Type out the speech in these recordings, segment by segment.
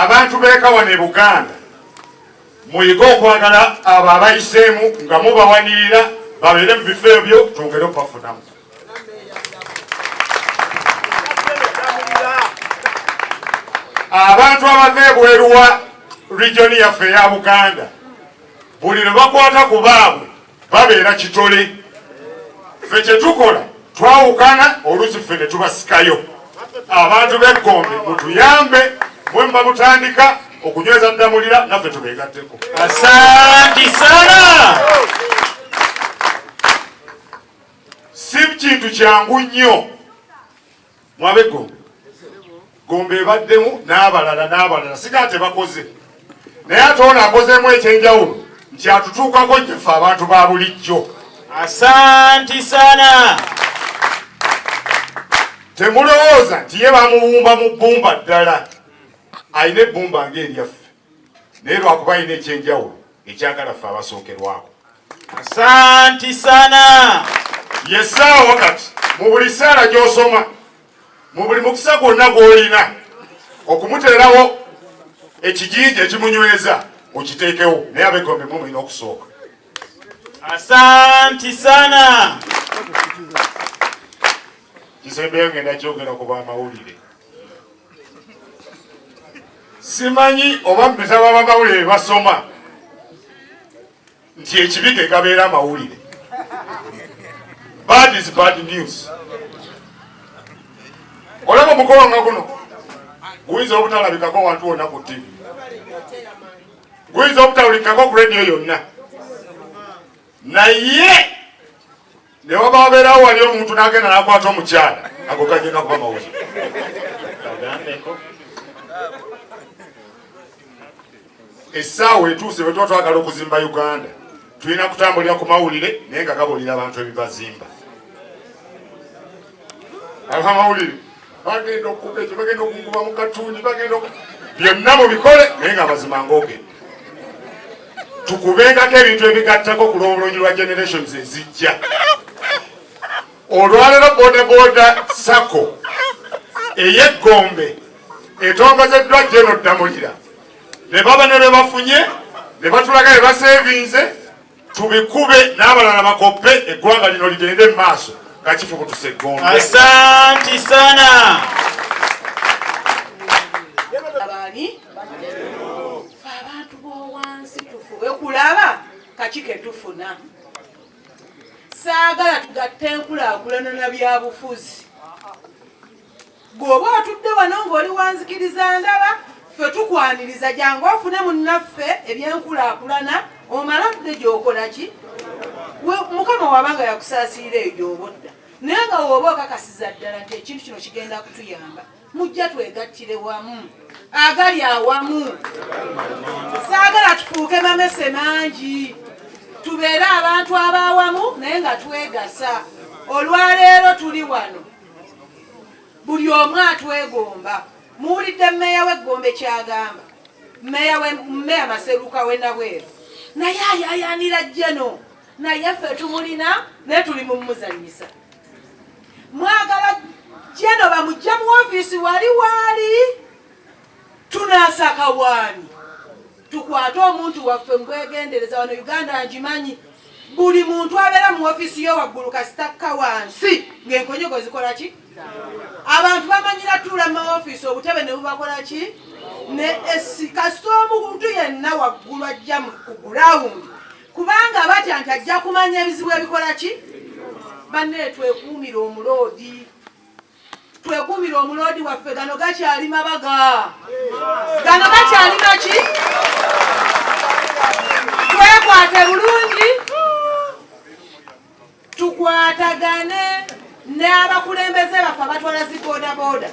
abantu b'ekawane Buganda muyiga okwagala abo abayiseemu nga mubawanirira babeere mu bifo ebyo twongere okubafunamu. Abantu abava ebweru wa region yaffe eya Buganda buli lwe bakwata ku baabwe babeera kitole. Ffe kye tukola twawukana oluusi ffe ne tubasikayo. Abantu b'Egombe mutuyambe mwe mutandika okunyweza Ddamulira naffe tubeegatteko. Asante sana. Si kintu kyangu nnyo mwabe Gombe. Gombe ebaddemu n'abalala siga tebakoze naye ate ono akozeemu ekyenjawulo nti atutuukako nnyo abantu ba bulijjo. Asante sana. Temulowooza nti ye bamuwumba mu bbumba ddala, ayina ebbumba ng'eryaffe naye lwakuba ayina ekyenjawulo ekyagala ffe abasookerwako. Asante sana. Yessaawa wakati mu buli ssaala gy'osoma mu buli mukisa gwonna gw'olina okumuteerawo ekijinja ekimunyweza okiteekewo naye ab'Egombe mwe mulina okusooka. Asante sana. Kisembeyo ngenda kyogera ku b'amawulire. Simanyi oba mu bitabo ab'amawulire basoma nti ekibi ke kabeera amawulire. Bad is bad news. Olaba omukolo nga guno guyinza obutalabikako wantu wonna ku TV, guyinza obutawulikako ku rediyo yonna, naye ne waba wabeerawo wali omuntu n'agenda n'akwata omukyala ago gagenda kuba mawulire. Essaawa etuuse bwe tuba twagala okuzimba Uganda tulina kutambulira ku mawulire naye nga gabuulira abantu ebibazimba. Amawulire bagenda okukuba ekyo, bagenda okukuba mu katuuni, bagenda byonna mubikole naye nga mazima ng'ogenda. Tukubengako ebintu ebigattako ku lw'obulungi lwa generations ezijja. Olwaleero bodaboda sako ey'Egombe etongozeddwa General Ddamulira ne baba ne be bafunye ne batulaga be basevinze tubikube n'abalala bakoppe eggwanga lino ligende mu maaso nga kifubutuse Egombe. Asante sana. Abantu b'owansi tufube kulaba kaki ke tufuna. Saagala tugatte enkulaakulana na byabufuzi. Bw'oba otudde wano ng'oli wanzikiriza ndaba ffe tukwaniriza jangu ofune munnaffe ebyenkulaakulana omala tudde gy'okola ki? Mukama wabanga yakusaasira eyo gy'obodda naye nga w'oba okakasiza ddala nti ekintu kino kigenda kutuyamba mujja twegattire wamu agali awamu. Saagala tufuuke mamese mangi tubeere abantu ab'awamu naye nga twegasa. Olwaleero tuli wano buli omu atwegomba. Muwulidde mmeeya w'Egombe kyagamba, mmeeya Maseruka we Nabweru naye ayaayaanira Jeno naye ffe tumulina naye tuli mu muzanyisa. Mwagala Jeno bamujja mu ofiisi wali tunaasaka bwani tukwate omuntu waffe mukwegendereza. Wano Uganda ngimanyi buli muntu abeera mu ofiisi yo waggulu kasitakka wansi ng'enkonyogo zikola ki? Abantu bamanyira tuula mu ofiisi obutebe ne bubakola ki? Ne kasita omuntu yenna waggulu ajja ku gulawundi kubanga batya nti ajja kumanya ebizibu ebikola ki? Banne twekuumira omuloodi. Twekuumira omuloodi waffe. Gano gakyali mabaga. Gano gakyali maki? Twekwate bulungi. Tukwatagane n'abakulembeze baffe abatwala zi bodaboda.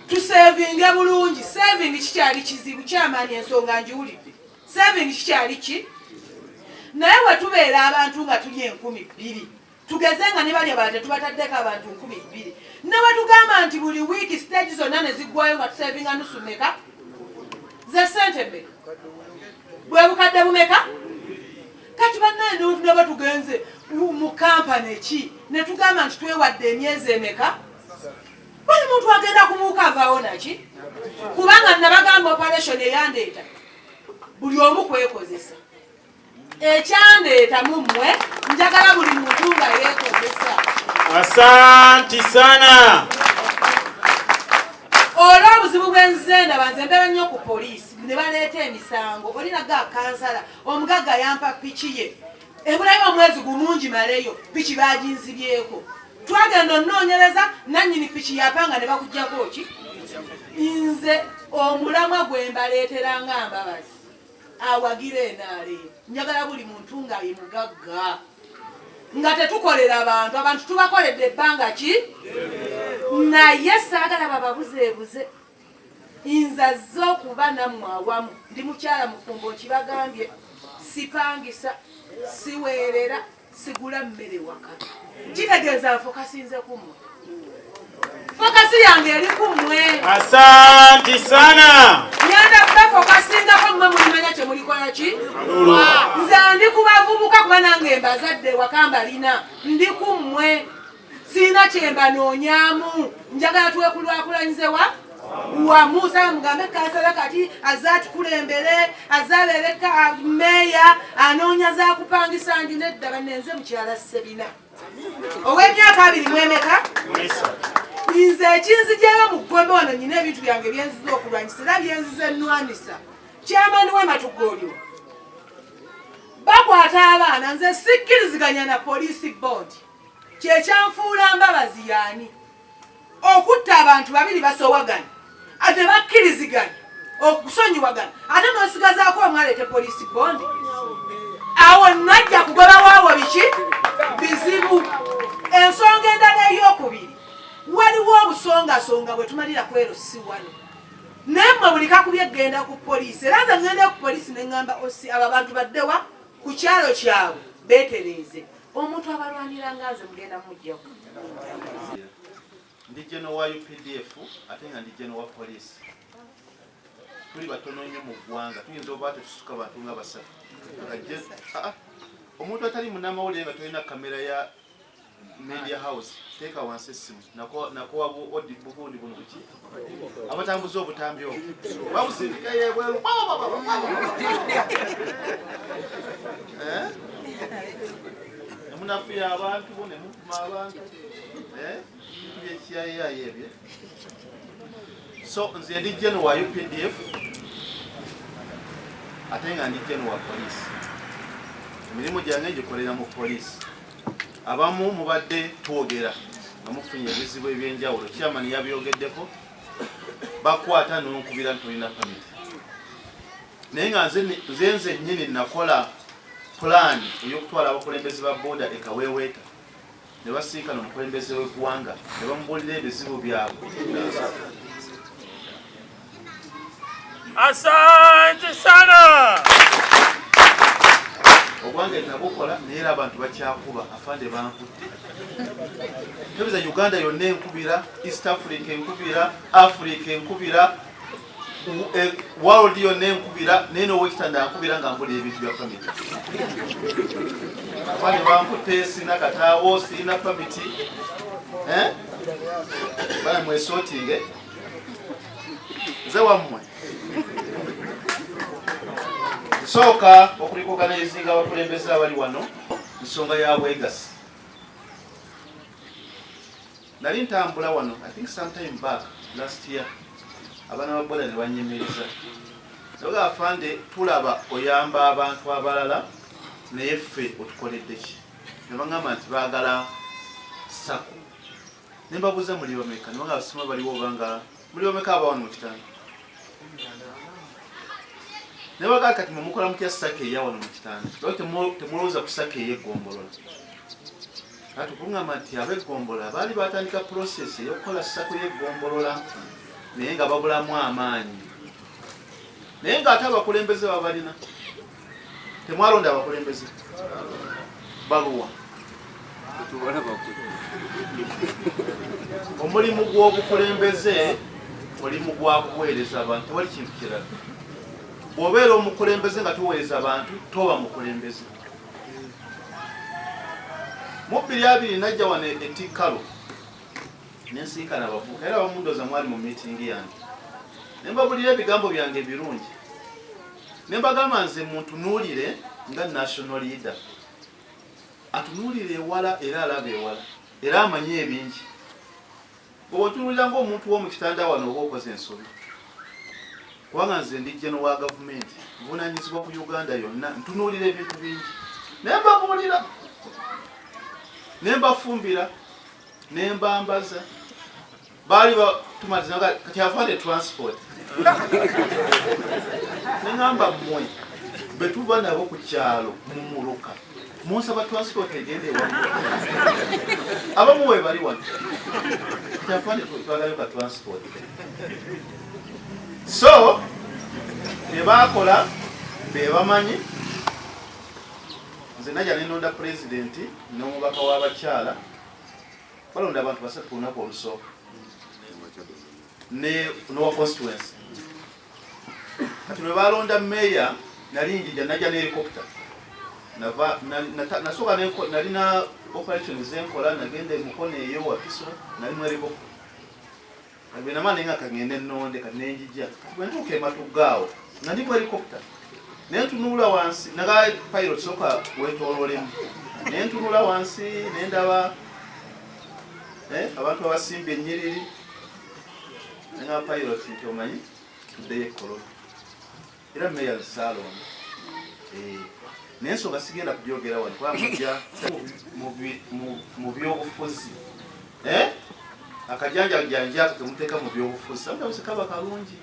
Tusevinge bulungi. Saving kikyali kizibu kyamaanyi ensonga njiwulidde. Saving kikyali ki? Naye we tubeera abantu nga tuli 2,000 tugeze nga ne bali abalala tubataddeko abantu 2,000 ne we tugamba nti buli wiiki stage zonna ne ziggwayo nga tusevinga nusu meka ze ssente mmeka bwe bukadde bumeka. Kati bannaye ne batugenze mu kampani ki ne tugamba nti twewadde emyezi emeka buli muntu agenda kumuuka avaawo naki? kubanga nabagamba operation eyandeeta buli omu kwekozesa ekyandeeta mummwe njagala buli muntu nga yeekozesa. Asanti sana. Olw'obuzibu bwenzize ndaba nze mbeera nnyo ku poliisi ne baleeta emisango olinaga kansala omugagga yampa piki ye ebulayo omwezi gumungi maleyo piki baginzibyeko twagenda onoonyereza nannyini piki yapanga ne bakuggyako ki nze omulamwa gwe mbaleetera nga mbabazi awagira enaaleyo njagala buli muntu nga ye mugagga nga tetukolera abantu tubakoledde ebbanga ki naye saagala bababuzeebuze nzazze okuba nammwe awamu ndi mukyala mufumbo kibagambye sipangisa siweerera sigula mmere waka kitegeeza nfokasinze kummwe fokasi yange eri kummwe. Asanti sana. Nyanda kubafokasingako mmwe mulimanya kyemulikola ki nze ndi kubavubuka kuba nange mbazadde wakamba lina ndi kummwe sina kyembanoonyaamu njagala twekulwakulanyize wamu saba mugambe kansala kati azatukulembere azabeereka meeya anoonya zakupangisa ndi nedda banenze mukyala Sebina ow'emyaka 2 mwemeka nze ekinzijayo mu ggombe wano nyina ebintu byange byenziza okulwanyisa era byenziza ennwanisa kyamani w'ematugolyo bakwata abaana nze sikkiriziganya na poliisi board kyekyanfuula mbabazi yaani okutta abantu 2 basowagana ate bakkiriziganya okusonyiwagana ate n'osigazaako omwaleete poliisi board awo najja kugoba waawo biki bizibu. Ensonga endala ey'okubiri waliwo obusongasonga bwe tumalira kwero si wano naye mmwe buli kakubye genda ku poliisi era nze ngenda ku poliisi ne ŋŋamba osi abo abantu baddewa ku kyalo kyabwe beetereeze omuntu abalwanira nga nze mugenda mujjaku. Ndi jeno wa UPDF ate nga ndi jeno wa poliisi tuli batono nnyo mu ggwanga tuyinza oba tetusuka bantu nga basatu omuntu atali munnamawulire nga tolina kamera ya media house teeka wansi essimu nakowa bubundi buno buki abatambuza obutambi obwo babusindika yebweru nemunafuya abantu bo nemufuma abantu byekiyayayo ebyo. So nze ndi jeno wa UPDF ate nga ndi jeno wa poliisi emirimu gyange gikolera mu poliisi abamu mubadde twogera nga mufunye ebizibu ebyenjawulo kyamani yabyogeddeko bakwata n'onkubira ntolina pamiti naye nga nze nnyini nakola pulaani ey'okutwala abakulembeze ba booda ekaweeweeta ne basinkana omukulembeze w'eggwanga ne bamubuulira ebizibu byabwe. Asante sana. Ogwange nabukola naye era abantu bakyakuba afande bankutte tebiza Uganda yonna enkubira East Africa enkubira Africa enkubira world yonna enkubira naye n'owekitanda ankubira nga mbula ebintu bya pamiti afande bankutte sina kataawo sina pamiti bana mwesootinge nze wammwe sooka okulikoganizinga abakulembeze abali wano nsonga ya bwegasi. Nali ntambula wano I think sometime back last year abaana ba boda ne banyemeriza naga afande tulaba oyamba abantu abalala naye ffe otukoledde ki ne baŋŋamba nti baagala sako ne mbabuuza muli bameka ne baŋŋamba basima baliwo obanga muli bameka aba wano mu kitanda ne bagaa kati mumukola mutya sako eya wano mu kitanda lwaki temulowooza ku sako ey'eggombolola kati okuŋŋamba nti ab'eggombolola baali batandika process ey'okukola sako y'eggombolola naye nga babulamu amaanyi naye ng'ate abakulembeze babalina temwalonda abakulembeze baluwa omulimu gw'obukulembeze mulimu gwa kuweereza abantu tewali kintu kirala bw'obeera omukulembeze nga tuweereza abantu toba mukulembeze. Mu 2020 najja wano etikalo nensinkana abavubuka era abamundooza mwali mu miitingi yange ne mbabulira ebigambo byange birungi ne mbagamba nze muntunuulire nga national leader atunuulire ewala era alaba ewala era amanye ebingi bwe otunuulira ng'omuntu w'omu kitanda wano oba okoze ensobi kubanga nze ndi jeno wa gavumenti nvunaanyizibwa ku Uganda yonna ntunuulira ebintu bingi ne mbabuulira ne mbafumbira ne mbambaza baali tumaliza kati afaane transport ne ngamba mmwe bwe tuva nabo ku kyalo mu Muruka munsaba transport egende ewamu abamu we bali wano kati afaane twagalayo ka transport so be baakola be bamanyi nze najja nenonda pulezidenti n'omubaka w'abakyala balonda abantu basatu ku lunaku olusooka nowa constituency kati lwe balonda meya nali njija najja n'helicopter nasooka nalina operation zenkola nagenda emukono eyo wapiso nali mu helicopter kati nama nenga kagende nnonde kati nenjija kati bwe ntuuka ematugaawo nga ndi mu helicopter nentunula wansi naga pilot soka wetololemu nentunula wansi nendaba abantu abasimba ennyiriri nga pilot nti omanyi tuddeyo ekoloni era meya salon nensonga sigenda kubyogera wano kuba mujja mu byobufuzi akajanjajanja ako temuteeka mu byobufuzi samutawuse kaba kalungi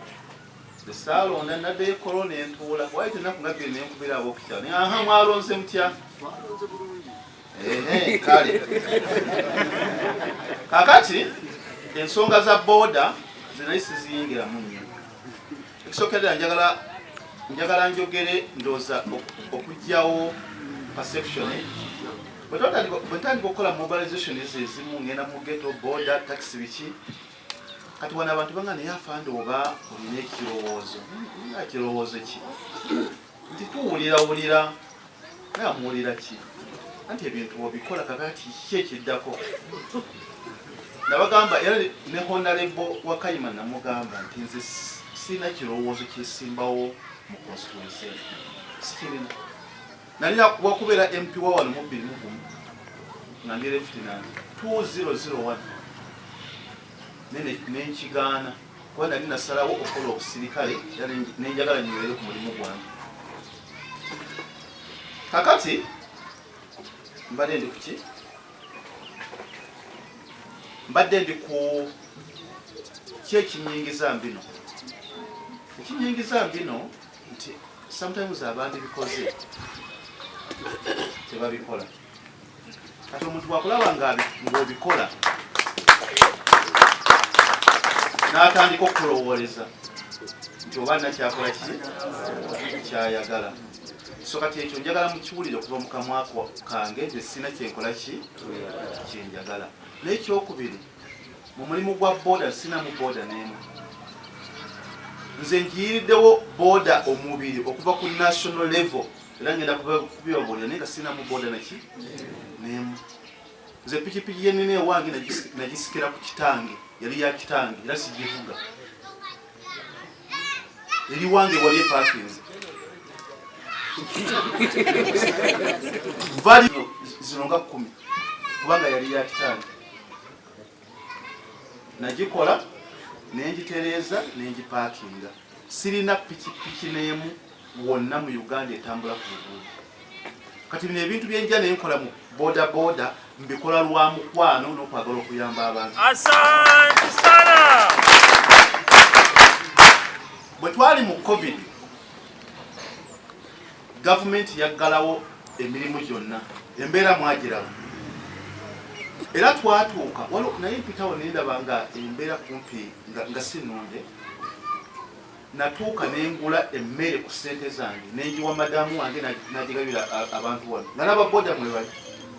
esalonda naddeyo ekoloni entuula waye tenaku nga bbiri nenkubira ab'okukyala naye aha mwalonze mutya kale kakati ensonga za booda zinali siziyingiramu nnyo ekisookerera njagala njogere ndooza okugyawo perception bwe ntandika okukola mobilization ezo ezimu ngenda mu ghetto booda taxi biki kati wano abantu banga naye afande oba olina ekirowoozo nga kirowoozo ki nti tuwulirawulira naye amuwulira ki anti ebintu obikola kakati ki ekiddako nabagamba era ne honorable Wakayima namugamba nti nze sina kirowoozo kyesimbawo mu constituency sikirina nalina wakubeera MP wa wano mu 2001 nga ndi lieutenant 2001 nenkigaana kuba nali nasalawo okukola obusirikale era nenjagala nyiweere ku mulimu gwange kakati mbadde ndi kuki mbadde ndi ku kyekinyingiza mbino ekinyingiza mbino nti sometimes abantu bikoze tebabikola kati omuntu bwakulaba ng'obikola n'atandika okulowooleza nti oba nakyakola ki kyayagala so kati ekyo njagala mukiwulire okuva mu kamwa kange nti sina kyenkola ki kyenjagala n'ekyokubiri mu mulimu gwa booda sinamu booda n'emu nze njiyiriddewo booda omubiri okuva ku national level era ngenda kubibabuulira naye nga sinamu booda naki n'emu nze pikipiki yenina ewange nagisikira ku kitange yali ya kitange era sigivuga eri wange wali epakinze vali zino nga 10 kubanga yali ya kitange nagikola nenjitereeza nenjipakinga sirina pikipiki n'emu wonna mu Uganda etambula ku luguudo kati bino ebintu byenja nenkola mu boda boda mbikola lwa mukwano n'okwagala okuyamba abantu. Asante sana. Bwe twali mu COVID gavumenti yaggalawo emirimu gyonna embeera mwagirawo era twatuuka naye mpitawo nendaba nga embeera kumpi nga sinunde natuuka nengula emmere ku ssente zange nenjiwa madamu wange nagigabira abantu wano nga n'ababoda mwe bali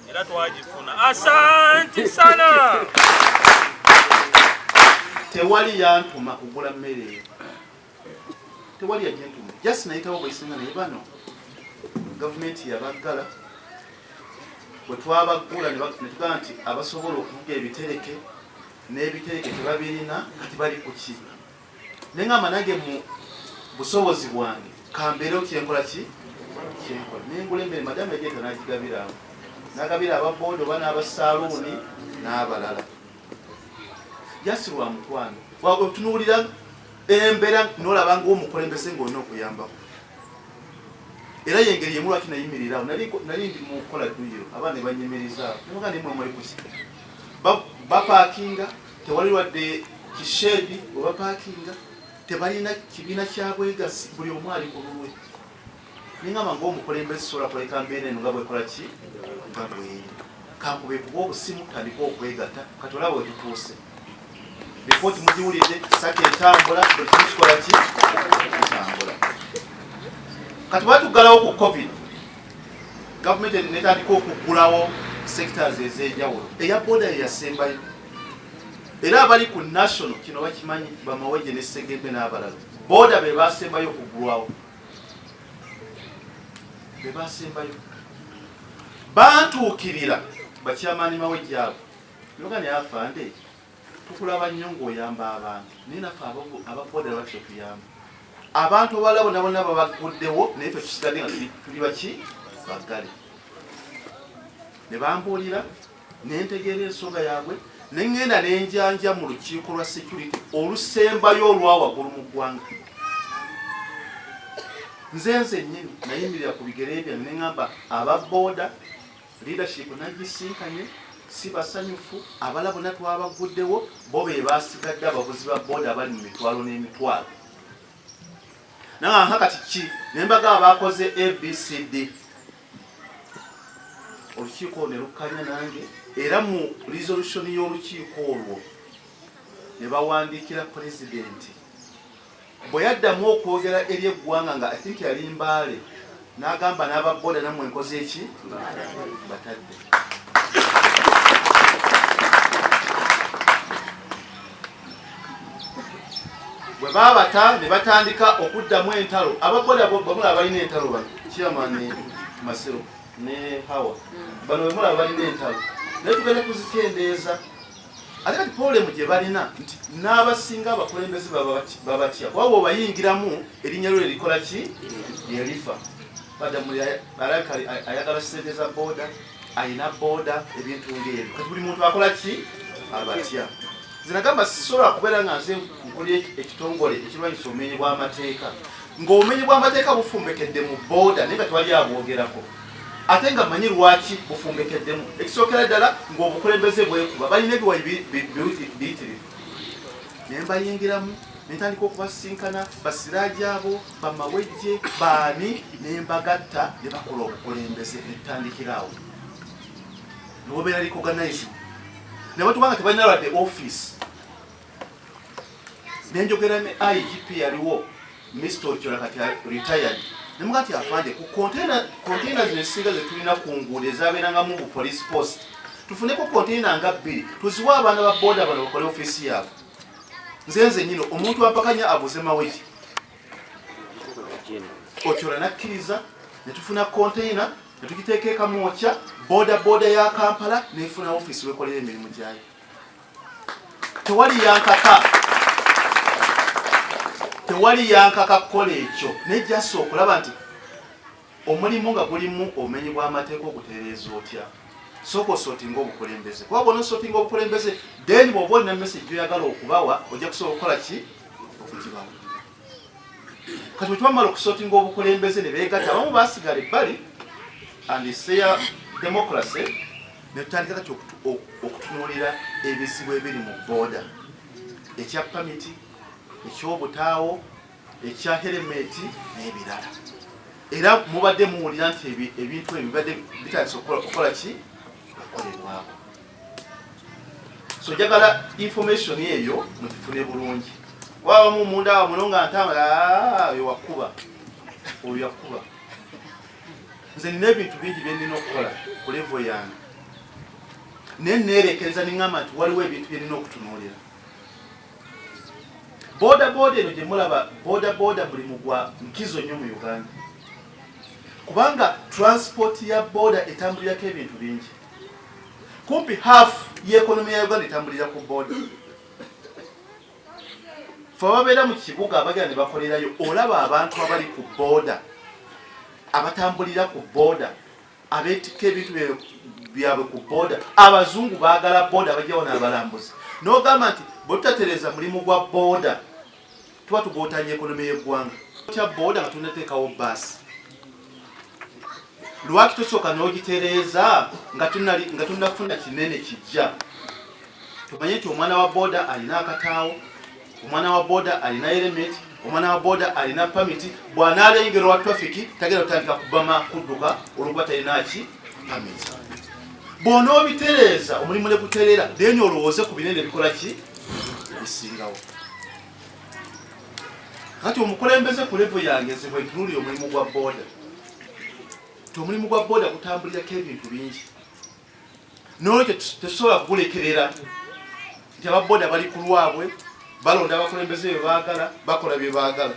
era twagifuna. Asante sana. Tewali yantuma kugula mmere eyo, tewali yagentuma, just nayitawo bwesinga naye bano gavumenti yabaggala bwe twabagula ne tugamba nti abasobola okuvuga ebitereke n'ebitereke tebabirina kati bali ku ki nengamba nange mu busobozi bwange kambeerewo kyenkola ki kyenkola nengula emmere madamu egenda nagigabira awo nagabira ababoodi oba n'abasaaluuni n'abalala jasirwa mukwano otunuulira embeera nolaba ngaomukulembeze ng'olina okuyambako era yengeri yemu lwaki nayimirirawo nali ndi mukukola dduyiro abaana ne banyimirizaawo nemuga nemwe mwali kuki bapaakinga tewali wadde kisheedi obapaakinga tebalina kibiina kyabwegasi buli omu ali ku lulwe nengamba ngaomukulembeze sobola kuleka mbeera eno nga bwekola ki nga bweri kankube kuba obusimu tandika okwegatta kati olaba wetutuuse ripoti mugiwulidde saka etambula buli kimu kikola ki etambula kati batuggalawo ku covid gavumenti netandika okuggulawo sectors ez'enjawulo eya boda yeyasembayo era abali ku national kino bakimanyi bamaweje ne Segembe n'abalala boda be basembayo okuggulwawo be basembayo bantuukirira bakyamaani maweje abo noga ne afande tukulaba nnyo ng'oyamba abantu naye naffe ababoda batyo tuyamba abantu abalala bonna bonna babaguddewo naye ffe tusigadde nga tuli baki baggale ne bambuulira nentegeera ensonga yaabwe neŋŋenda nenjanja mu lukiiko lwa security olusembayo olwawaggulu mu ggwanga nze nnyini nayimirira ku bigere byange neŋŋamba ababooda leadership nagisinkanye si basanyufu abala bonna twabaguddewo bo be basigadde abavuzi ba booda abali mu mitwalo n'emitwalo nanga kati ki nembaga abakoze ABCD olukiiko ne lukkanya nange era mu resolution y'olukiiko olwo ne bawandiikira pulezidenti bwe yaddamu okwogera eri eggwanga nga I think yali Mbaale n'agamba n'ababooda nammwe nkoze eki batadde bwe baabata ne batandika okuddamu entalo ababooda bamulaba balina entalo bano Chairman Masiro ne Hawa bano bamulaba balina entalo naye tugenda kuzikendeeza ate kati problemu gye balina nti n'abasinga abakulembeze babatya kuba bw'obayingiramu erinnya lyo erikola ki lyerifa badamuli alabika ayagala ssente za booda ayina booda ebintu ng'ebyo kati buli muntu akola ki abatya zinagamba sisobola kubeera nga nze nkuli ekitongole ekirwanyisa obumenyi bw'amateeka ng'obumenyi bw'amateeka bufumbekedde mu booda naye nga tewali abwogerako ate nga manyi lwaki bufumbekeddemu ekisookera ddala ng'obukulembeze bwekuba balina ebiwayi biyitirivu naye mbayingiramu nentandika okubasinkana basiraaji abo bamawejje baani nembagatta ne bakola obukulembeze netandikiraawo nobeera recognized ne batubanga tebalina lwadde office nenjogera ne IGP yaliwo Mr. Ochola kati retired nemuga nti afande ku container zino ezisinga zetulina ku nguudo ezabeerangamu bu police post tufuneko container nga 2 tuziwa abaana ba booda bano bakole office yaabwe nze nyino omuntu ampakanya abuze maweji Ochola nakkiriza ne tufuna container ne tugiteekeka mwokya booda ya Kampala nefuna office wekolera emirimu gyayo tewali yankaka kukola ekyo nejjasa okulaba nti omulimu nga gulimu obumenyi bw'amateeka ogutereeza otya sooka osootinga obukulembeze kuba bwona osootinga obukulembeze then bw'oba olina message gyoyagala okubawa ojja kusobola okukola ki okugibawa kati bwe tubamala okusootinga obukulembeze ne beegatta abamu baasigala ebbali and share democracy ne tutandika kati okutunuulira ebizibu ebiri mu booda ekya pamiti ekyobutaawo ekya helemeti n'ebirala era mubadde muwulira nti ebintu ebyo bibadde bitandise okukola ki okukolebwako so njagala information eyo mugifune bulungi wabamu munda awo muno nga ntambula oyo yakuba nze nina ebintu bingi bye nina okukola ku level yange naye neerekereza niŋŋamba nti waliwo ebintu bye nina okutunuulira booda eno gye mulaba booda mulimu gwa nkizo nnyo mu Uganda kubanga transport ya booda etambulirako ebintu bingi kumpi half y'ekonomi ya Uganda etambulira ku booda fe ababeera mu kibuga abagenda ne bakolerayo olaba abantu abali ku booda abatambulira ku booda abeetika ebintu byabwe ku booda abazungu baagala booda bajjawo n'abalambuzi n'ogamba nti bwe tutatereeza mulimu gwa booda tuba tugootanya ekonomi y'eggwanga kya booda nga tunateekawo baasi lwaki tosooka n'ogitereeza nga tunafuna kinene kijja tumanye nti omwana wa booda alina akataawo omwana wa booda alina element omwana wa booda alina pamiti bw'anaalengera wa trafiki tagenda kutandika kubama kudduka olwokuba talinaki pamiti bw'onoobitereeza omulimu ne gutereera then olowooze ku binene bikola ki bisingawo kati omukulembeze ku levo yange zibwe ntunulira omulimu gwa booda omulimu gwa booda gutambulirako ebintu bingi nolwekyo tetusobola kugulekerera nti ababooda bali ku lwabwe balonda abakulembeze bye baagala bakola bye baagala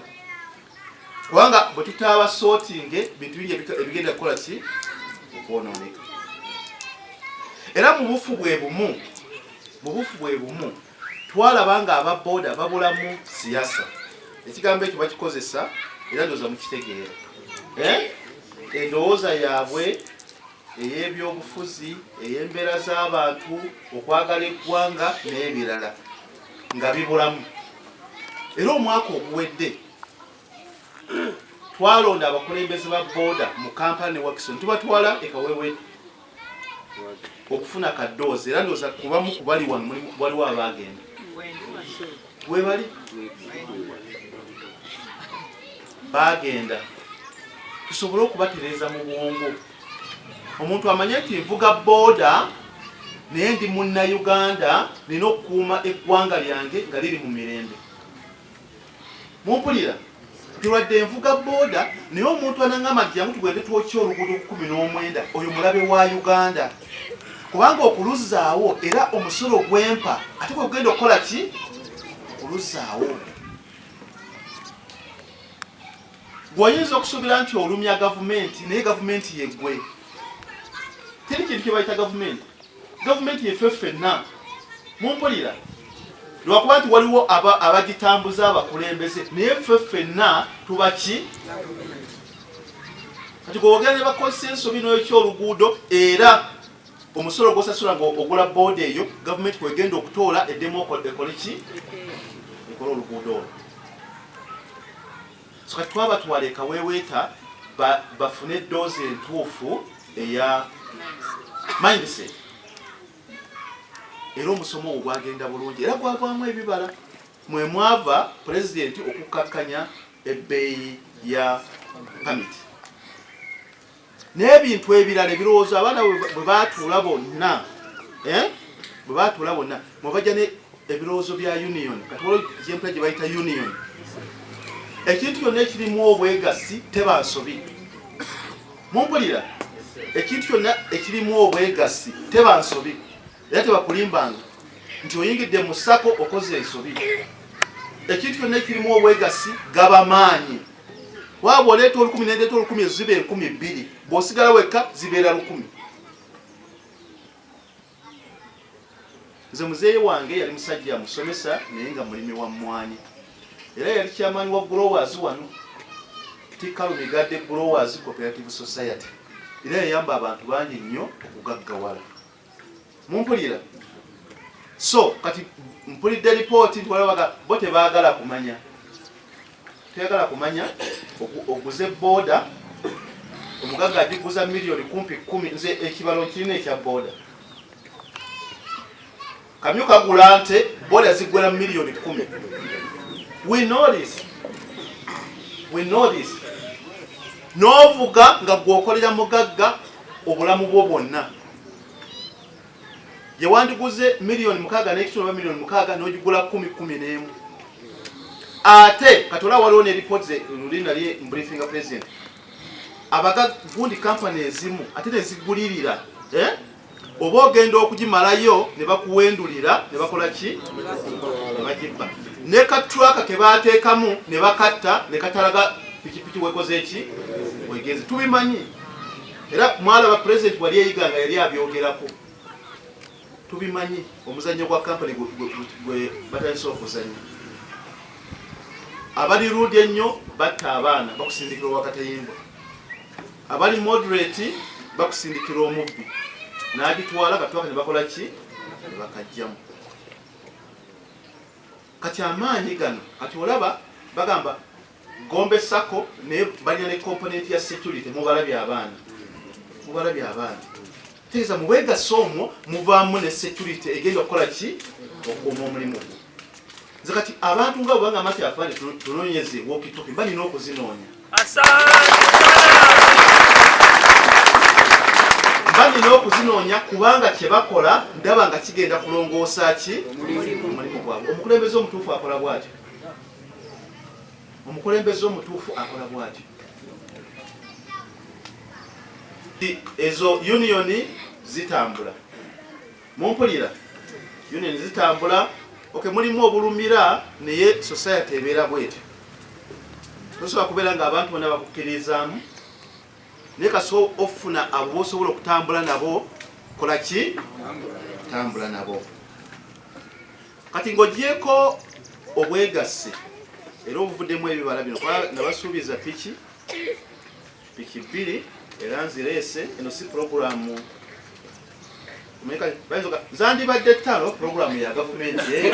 kubanga bwe tutaaba sootinge bintu bingi ebigenda kukola ki okwonooneka era mu bufu bwe bumu twalaba nga ababooda babulamu siyasa ekigambo ekyo bakikozesa era ndowooza mukitegeera endowooza yaabwe ey'ebyobufuzi ey'embeera z'abantu okwagala eggwanga n'ebirala nga bibulamu era omwaka oguwedde twalonda abakulembeze ba booda mu kampala ne wakison tubatwala ekawewe okufuna kadoozi era ndowooza kubamu kubali wano waliwo abaagenda webali baagenda tusobole okubatereeza mu bwongo omuntu amanye nti nvuga booda naye ndi munnayuganda nina okukuuma eggwanga lyange nga liri mu mirembe mumpulira ntiwadde envuga booda naye omuntu anaŋŋamba nti jangu tugende twokya oluguudo 19 oyo mulabe wa Uganda kubanga okuluzzaawo era omusolo gw'empa ate gwe gugenda okukola ki okuluzzaawo gw'oyinza okusuubira nti olumya gavumenti naye gavumenti yeggwe teri kintu kye bayita gavumenti yeffe ffenna mumpulira lwakuba nti waliwo abagitambuza abakulembeze naye ffe ffenna tuba ki kati gwogera ne bakozesa ensobi n'ekyoluguudo era omusolo gw'osasula ng'ogula booda eyo gavumenti kwegenda okutoola eddemu ekole ki ekola oluguudo olwo so kati twabatwala ekaweeweeta bafune eddoozi entuufu eya mindset era omusomo ogwo gwagenda bulungi era gwavaamu ebibala mwe mwava pulezidenti okukkakkanya ebbeeyi ya pamiti n'ebintu ebirala ebirowoozo abaana bwe baatuula bonna mwe bajja ne ebirowoozo bya union kati waliwo gyempula gye bayita union ekintu kyonna ekirimu obwegasi tebansobi mumpulira ekintu kyonna ekirimu obwegasi tebansobi era tebakulimbanga nti oyingidde mu ssako okoze ensobi ekintu kyonna ekirimu obwegasi gaba maanyi waba oleeta 1000 nendeeta 1000 ziba 2000 bw'osigala wekka zibeera 1000 nze muzeeyi wange yali musajja musomesa naye nga mulimi wa mmwanyi era yali kyamaani wa growers wano Tikalu Migadde Growers Cooperative Society era yayamba abantu bangi nnyo okugaggawala mumpulira so kati mpulidde lipooti nti walabaga bo tebaagala kumanya oguze booda omugagga agiguza miliyoni kumpi 10 nze ekibalo kirina ekya booda kamyu kagula nte booda zigwera miliyoni 10 we know this n'ovuga nga gw'okolera mugagga obulamu bwo bwonna yewandiguze miliyoni 6 n'ekitundu miliyoni 6 n'ogigula 10 ate katola waliwo ne reports lulinda lye briefinga president gundi company ezimu ate nezigulirira oba ogenda okugimalayo ne bakuwendulira ne bakola ki ne bagibba ne katraka ke baateekamu ne bakatta ne katalaga pikipiki wekoze eki wegenze tubimanyi era mwalaba president wali eyiganga yali abyogerako tubimanyi omuzannyo gwa company gwe batandise okuzannya abali rude ennyo batta abaana bakusindikira owakatayimba, abali moderate bakusindikira omubbi n'agitwala katwaka ne bakola ki ne bakajjamu. Kati amaanyi gano kati olaba bagamba Gombe Sacco ne balina ne component ya security mubalabye abaana teeza muweegasa omwo muvaamu ne security egenda okukola ki okuuma omulimu. Nze kati abantu nga bwebanga amati afaane tunoonyeze wokitoki balina okuzinoonya, balina okuzinoonya kubanga kye bakola ndaba nga kigenda kulongoosa ki omulimu gwabwe. Omukulembeze omutuufu akola bw'atyo, omukulembeze omutuufu akola bw'atyo. Ezo unioni zitambula, mumpulira, unioni zitambula. Mulimu obulumira naye society ebeera bwetyo. Tosobola kubeera nga abantu bonna bakukkirizaamu, naye kaso ofuna abo bosobola okutambula nabo, kola ki? Tambula nabo. Kati ng'ogyeko obwegasse era obuvuddemu ebibala bino, nabasuubiza piki 2 era nzireese. Eno si puroguramu zandibadde 5 puroguramu ya gavumenti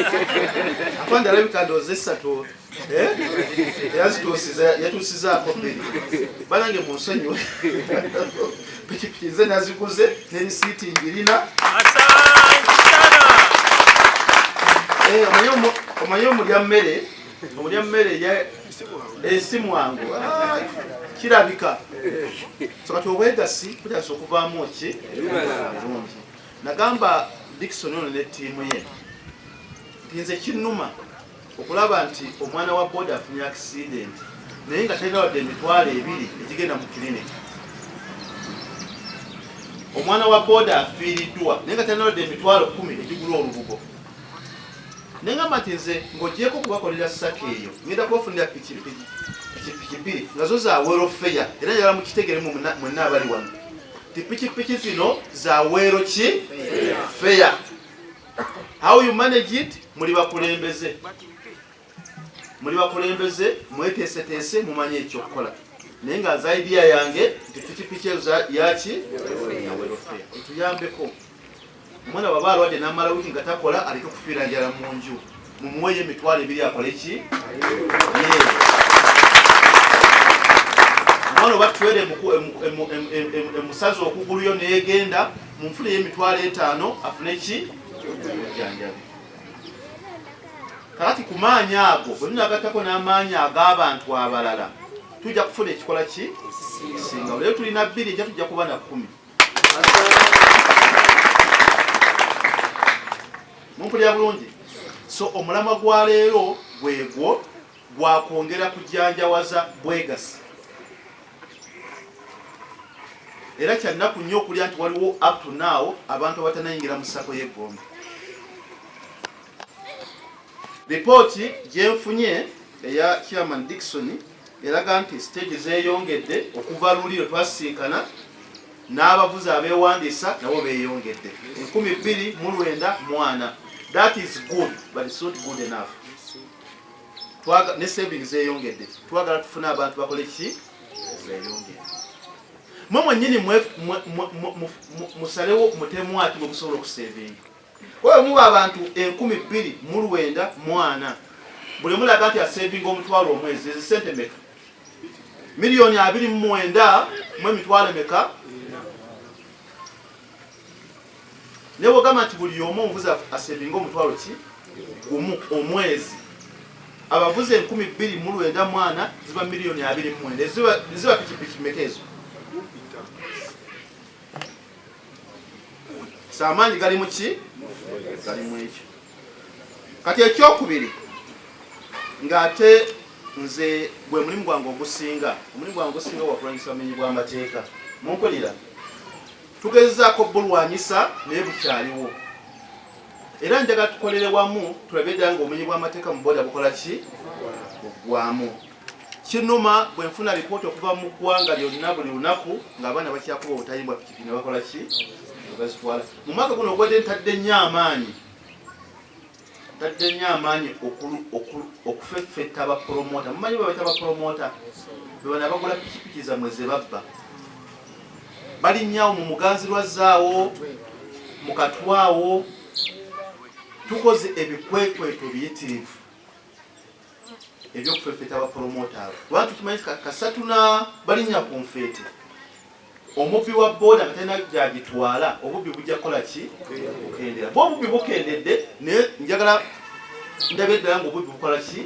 afande alabika ndoozi 3 yatuusizaako 2 banange mu nsonyi pikipiki nze naziguze n'erisiiti ngirina. Omanyi omulya mmere esimwangu kirabika. So kati obwegasi kutasa okuvaamu ki ebirungi. Nagamba Dickson ono ne ttiimu ye nti nze kinnuma okulaba nti omwana wa boda afunye accident naye nga talina wadde emitwalo 2 egigenda mu kiriniki. Omwana wa boda afiiriddwa naye nga talina wadde emitwalo 10 egigula olubugo. Nengamba nti nze ng'ogyeko kubakolera ssaka eyo ngenda kubafunira pikipiki 2 nga zo za welfare era njagala mukitegeremu mwenna abali wano. Pikipiki zino za wero ki fair. How you manage it? Muli bakulembeze mweteeseteese mumanye ekyokukola. Naye nga za idea yange nti pikipiki ezo yaki ya wero fair. Etuyambeko omwana baba alwadde n'amala wiiki nga takola aleke kufiira njala mu nju, mumuweeyo emitwalo 2 akole ki? Omwana oba tuwere emusazi okuguluyo neegenda munfuneyo emitwalo 5 afune ki? Janjabi. Kakati ku maanyi ago bwe tunagattako n'amaanyi ag'abantu abalala tujja kufuna ekikola ki? Singa leero tulina 2 ejja tujja kuba na 10. Mumpulira bulungi. So omulamwa gwa leero gwegwo gwakwongera kujanjawaza bwegasi. Era kyannaku nnyo okulya nti waliwo up to now abantu abatanayingira mu ssako y'eggombe. Ripooti gyenfunye eya Chairman Dickson eraga nti stage zeeyongedde okuva luli lwe twasiikana n'abavuzi abeewandiisa nabo beeyongedde 2,294. That is good, but it's not good enough. Ne savings zeeyongedde. Twagala tufune abantu bakole ki? Beeyongedde. Mwe mwennyini musalewo mutemu ati mwe musobola okusavinga. Kwa muba abantu 2,294 buli mulaga nti asavinga omutwalo omwezi ezisente meka? Miliyoni 29 mu emitwalo meka? Newo gama nti buli omu omuvuzi asavinga omutwalo ki? Gumu omwezi. Abavuzi 2,294 ziba miliyoni 29 ziba pikipiki meka ezo? Samaanyi gali mu ki? Gali mu ekyo. Kati ekyokubiri ng'ate nze gwe mulimu gwange ogusinga wakulwanyisa bumenyi bw'amateeka. Mumpulira tugezezaako bulwanyisa naye bukyaliwo. Era njagala tukolere wamu tulabe ddala ng'obumenyi bw'amateeka mu boda bukola ki? Buggwamu. Kinnuma bwe nfuna lipooti okuva mu ggwanga lyonna buli lunaku ng'abaana bakyakuba obutayimbwa pikipiki ne bakola ki? Mu mwaka guno ogwadde ntadde nnyo amaanyi tadde nnyo amaanyi okufeffetta abapromota. Mumanyi bwe bayita abapromota be bano abagula pikipiki zammwe ze babba, balinnyawo mu Muganzirwazaawo, mu Katwawo. Tukoze ebikwekweto biyitirivu ebyokufeffetta abapromota abo. Lwaki tukimanyi kasatuna balinnya ku nfeete, omubbi wa booda nga talina gyagitwala, obubbi bujja kukola ki? Bukendera. Bwe obubbi bukendedde, naye njagala ndabye ddala ng'obubbi bukola ki?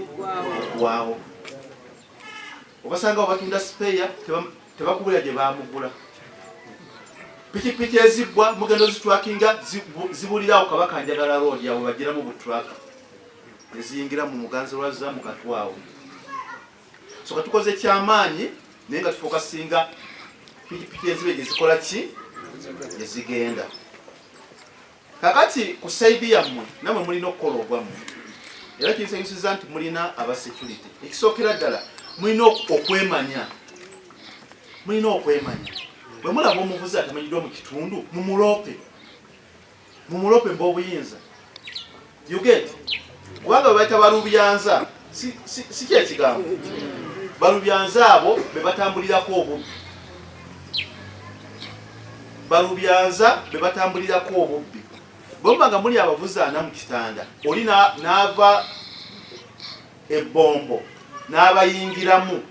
Bugwawo. Obasanga batunda sipeya tebakubulira gye baamugula. Pikipiki ezibbwa mugendo zitwakinga zibulirawo Kabaka Njagala road yawe bagiramu butraka eziyingira mu Muganzirwazaawo mu Katwawo. So katukoze kyamaanyi naye nga tufokasinga pikipiki ezibe gye zikola ki? Gye zigenda. Kakati ku saidi yammwe namwe mulina okukola ogwammwe, era kinsanyusiza nti mulina aba security. Ekisookera ddala mulina okwemanya, mulina okwemanya. Bwe mulaba omuvuzi atamanyiddwa mu kitundu, mumulope mb'obuyinza. You get? Kubanga bwe bayita balubyanza, si kyekigambo. Balubyanza abo be batambulirako obubbi. Balubyanza be batambulirako obubbi. Bwe muba nga muli abavuzi 4 mu kitanda, oli n'ava ebbombo n'abayingiramu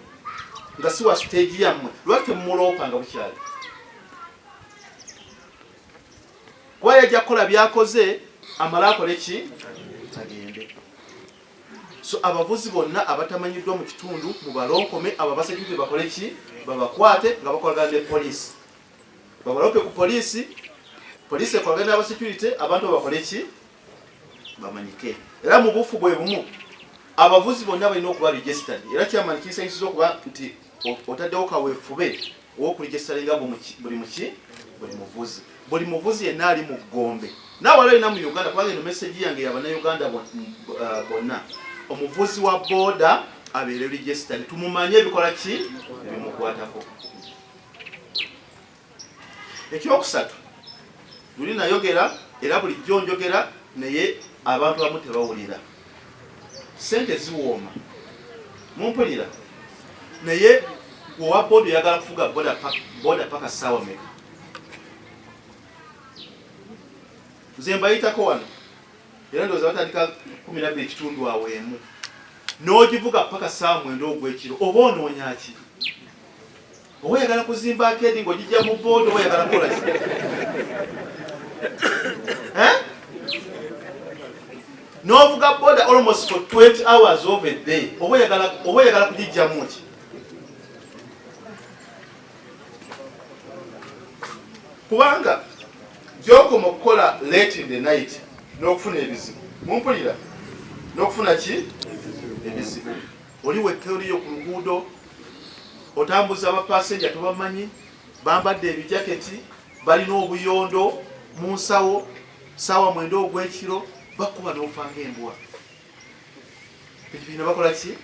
nga si wa stage yammwe, lwaki temumulopa nga bukyali? Kuba yajja kukola byakoze, amala akole ki? Agende. So abavuzi bonna abatamanyiddwa mu kitundu mubalonkome, abo abasecurity bakole ki? Babakwate nga bakolagana ne poliisi. Babalope ku poliisi, poliisi ekolagana n'aba security, abantu bakole ki? Bamanyike. Era mu bufu bwe bumu, abavuzi bonna balina okuba registered. Era kyamani kisanyisiza okuba nti otaddewo kaweefube ow'okuregistaringa buli muvuzi. Buli muvuzi yenna ali mu Gombe. Naawe alina mu Uganda, kubanga eno message yange y'Abannayuganda bonna. Omuvuzi wa booda abeere registered. Tumumanye ebikola ki? Ebimukwatako. Ekyokusatu, luli nayogera era bulijjo njogera naye abantu abamu tebawulira. Sente ziwooma. Mumpulira. Naye owa booda oyagala kufuga booda paka ssaawa mmeka? Nze mbayitako wano era ndowooza batandika 12 ekitundu awo emu, n'ogivuga paka ssaawa 9 ogw'ekiro. Oba onoonya ki? Oba oyagala kuzimba akedi ng'ogijja mu booda, oba oyagala kukola ki? N'ovuga booda almost for 20 hours of a day, oba oyagala kugijjamu ki? Kubanga gy'okoma okukola late in the night n'okufuna ebizibu. Mumpulira? N'okufuna ki? Ebizibu. Oli wekka oliyo ku luguudo, otambuza abapasenja tobamanyi, bambadde ebijaketi, balina obuyondo mu nsawo, ssaawa 9 ogw'ekiro, bakuba n'ofa ng'embwa. Pikipiki ne bakola ki?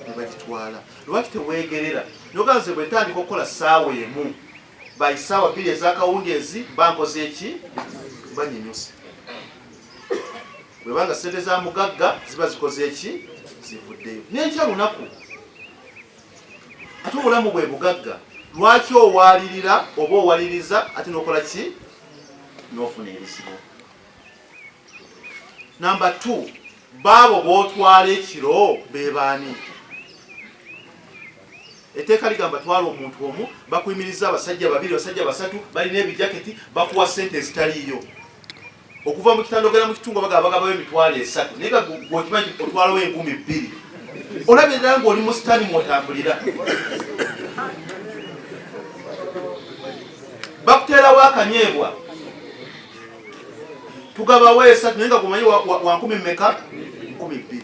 Ne bagitwala. Lwaki teweegerera? Noganze bwe ntandika okukola ssaawa emu, by ssaawa 2 ez'akawungeezi bankoze eki? Banyinyuse. Bwe banga ssente za mugagga ziba zikoze eki? Zivuddeyo. N'enkya lunaku. Ate obulamu bwe bugagga. Lwaki owalirira oba owaliriza ate n'okola ki? N'ofuna ebizibu. Number 2, baabo b'otwala ekiro be baani? Etteeka ligamba twala omuntu omu, bakuyimiriza abasajja 2, abasajja 3, balina ebijaketi, bakuwa ssente ezitaliiyo. Okuva mu kitanda ogenda mu kitungo bagaba emitwalo 3, naye gwokimanyi otwalawo 10,000. Olabye ddala ng'oli mu sitaani mw'otambulira. Bakuteerawo akanyeebwa. Tugabawo 3 naye nga gumanyi wa 10 mmeka? 12.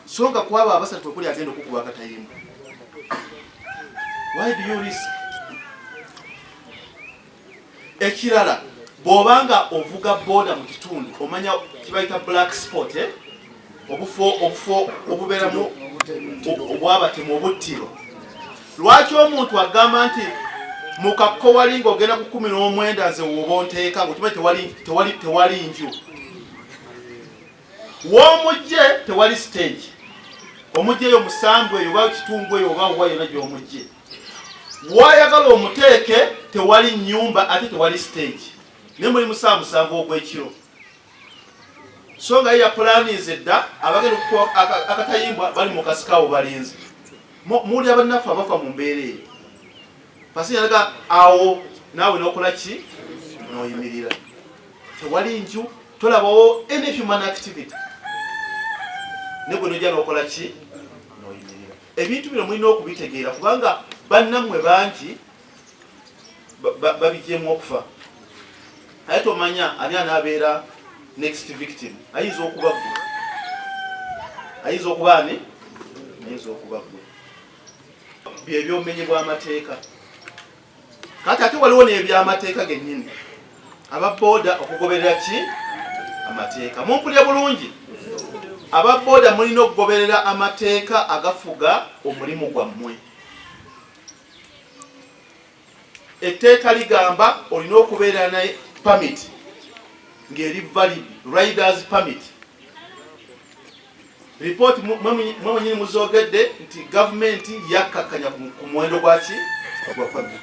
So nga kwabo abasatu okuli agenda okukuba akatayimba. Why do you risk? Ekirala, bw'obanga ovuga booda mu kitundu, omanya kibayita black spot, obufo obubeeramu obwabatemu obuttiro. Lwaki omuntu agamba nti mu kakko wali ng'ogenda ku 19 nze woba onteeka ng'okimanyi tewali nju? w'omugye tewali stage. Omugye yo musambu eyo oba kitungu eyo oba wa yonna gy'omugye. Wayagala omuteeke tewali nnyumba ate tewali stage. Ne muli musanvu ogw'ekiro. So nga ya planize edda abagenda akatayimbwa bali mu kasikawo balinzi. Muli abannaffe abafa mu mbeera eyo. Pasi yalaga awo naawe n'okola ki? N'oyimirira. Tewali nju tolabawo any human activity. Ne gwe n'ojja n'okola ki? N'oyimirira. Ebintu bino mulina okubitegeera kubanga bannammwe bangi babigyemu okufa. Aye tomanya ani anaabeera next victim. Ayinza okuba gwe. Ayinza okuba ani? Ayinza okuba gwe. By'ebyobumenyi bw'amateeka. Kati ate waliwo n'ebyamateeka gennyini. Ababooda okugoberera ki? Amateeka. Mumpulya bulungi. Ababooda mulina okugoberera amateeka agafuga omulimu gwammwe. Etteeka ligamba olina okubeera ne permit ng'eri valid, riders permit. Report mwenyini muzogedde nti gavumenti yakkakkanya ku muwendo gwaki?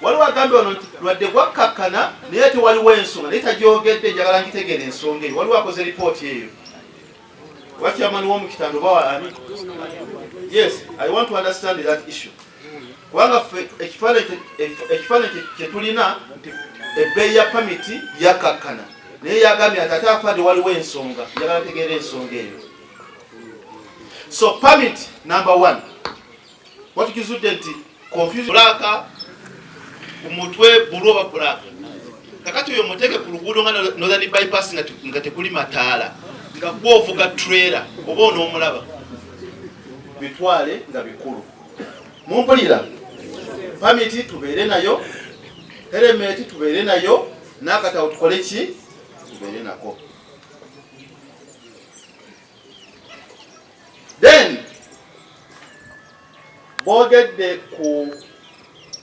Waliwo agambe wano nti lwadde gwakkakkana naye tewaliwo ensonga naye tagyogedde njagala ngitegeera ensonga eyo. Waliwo akoze ripooti eyo. Wakyamani w'omukitando bawa ani? Yes, I want to understand that issue. Kubanga ekifaananyi kye tulina nti ebbeeyi ya pamiti yakkakkana naye yagambye ati ate afadde waliwo ensonga. Njagala tegeera ensonga eyo. So permit number 1. Watukizudde nti confusion bulaka umutwe buloba bulaka. Kakati oyo muteke ku luguudo nga northern bypass nga tekuli mataala. Nga gwovuga trailer oba onoomulaba. Bitwale nga bikulu. Mumpulira. Permit tubeere nayo. Helmet tubeere nayo. N'akatawo tukole ki? Tubeere nako. Then boogedde ku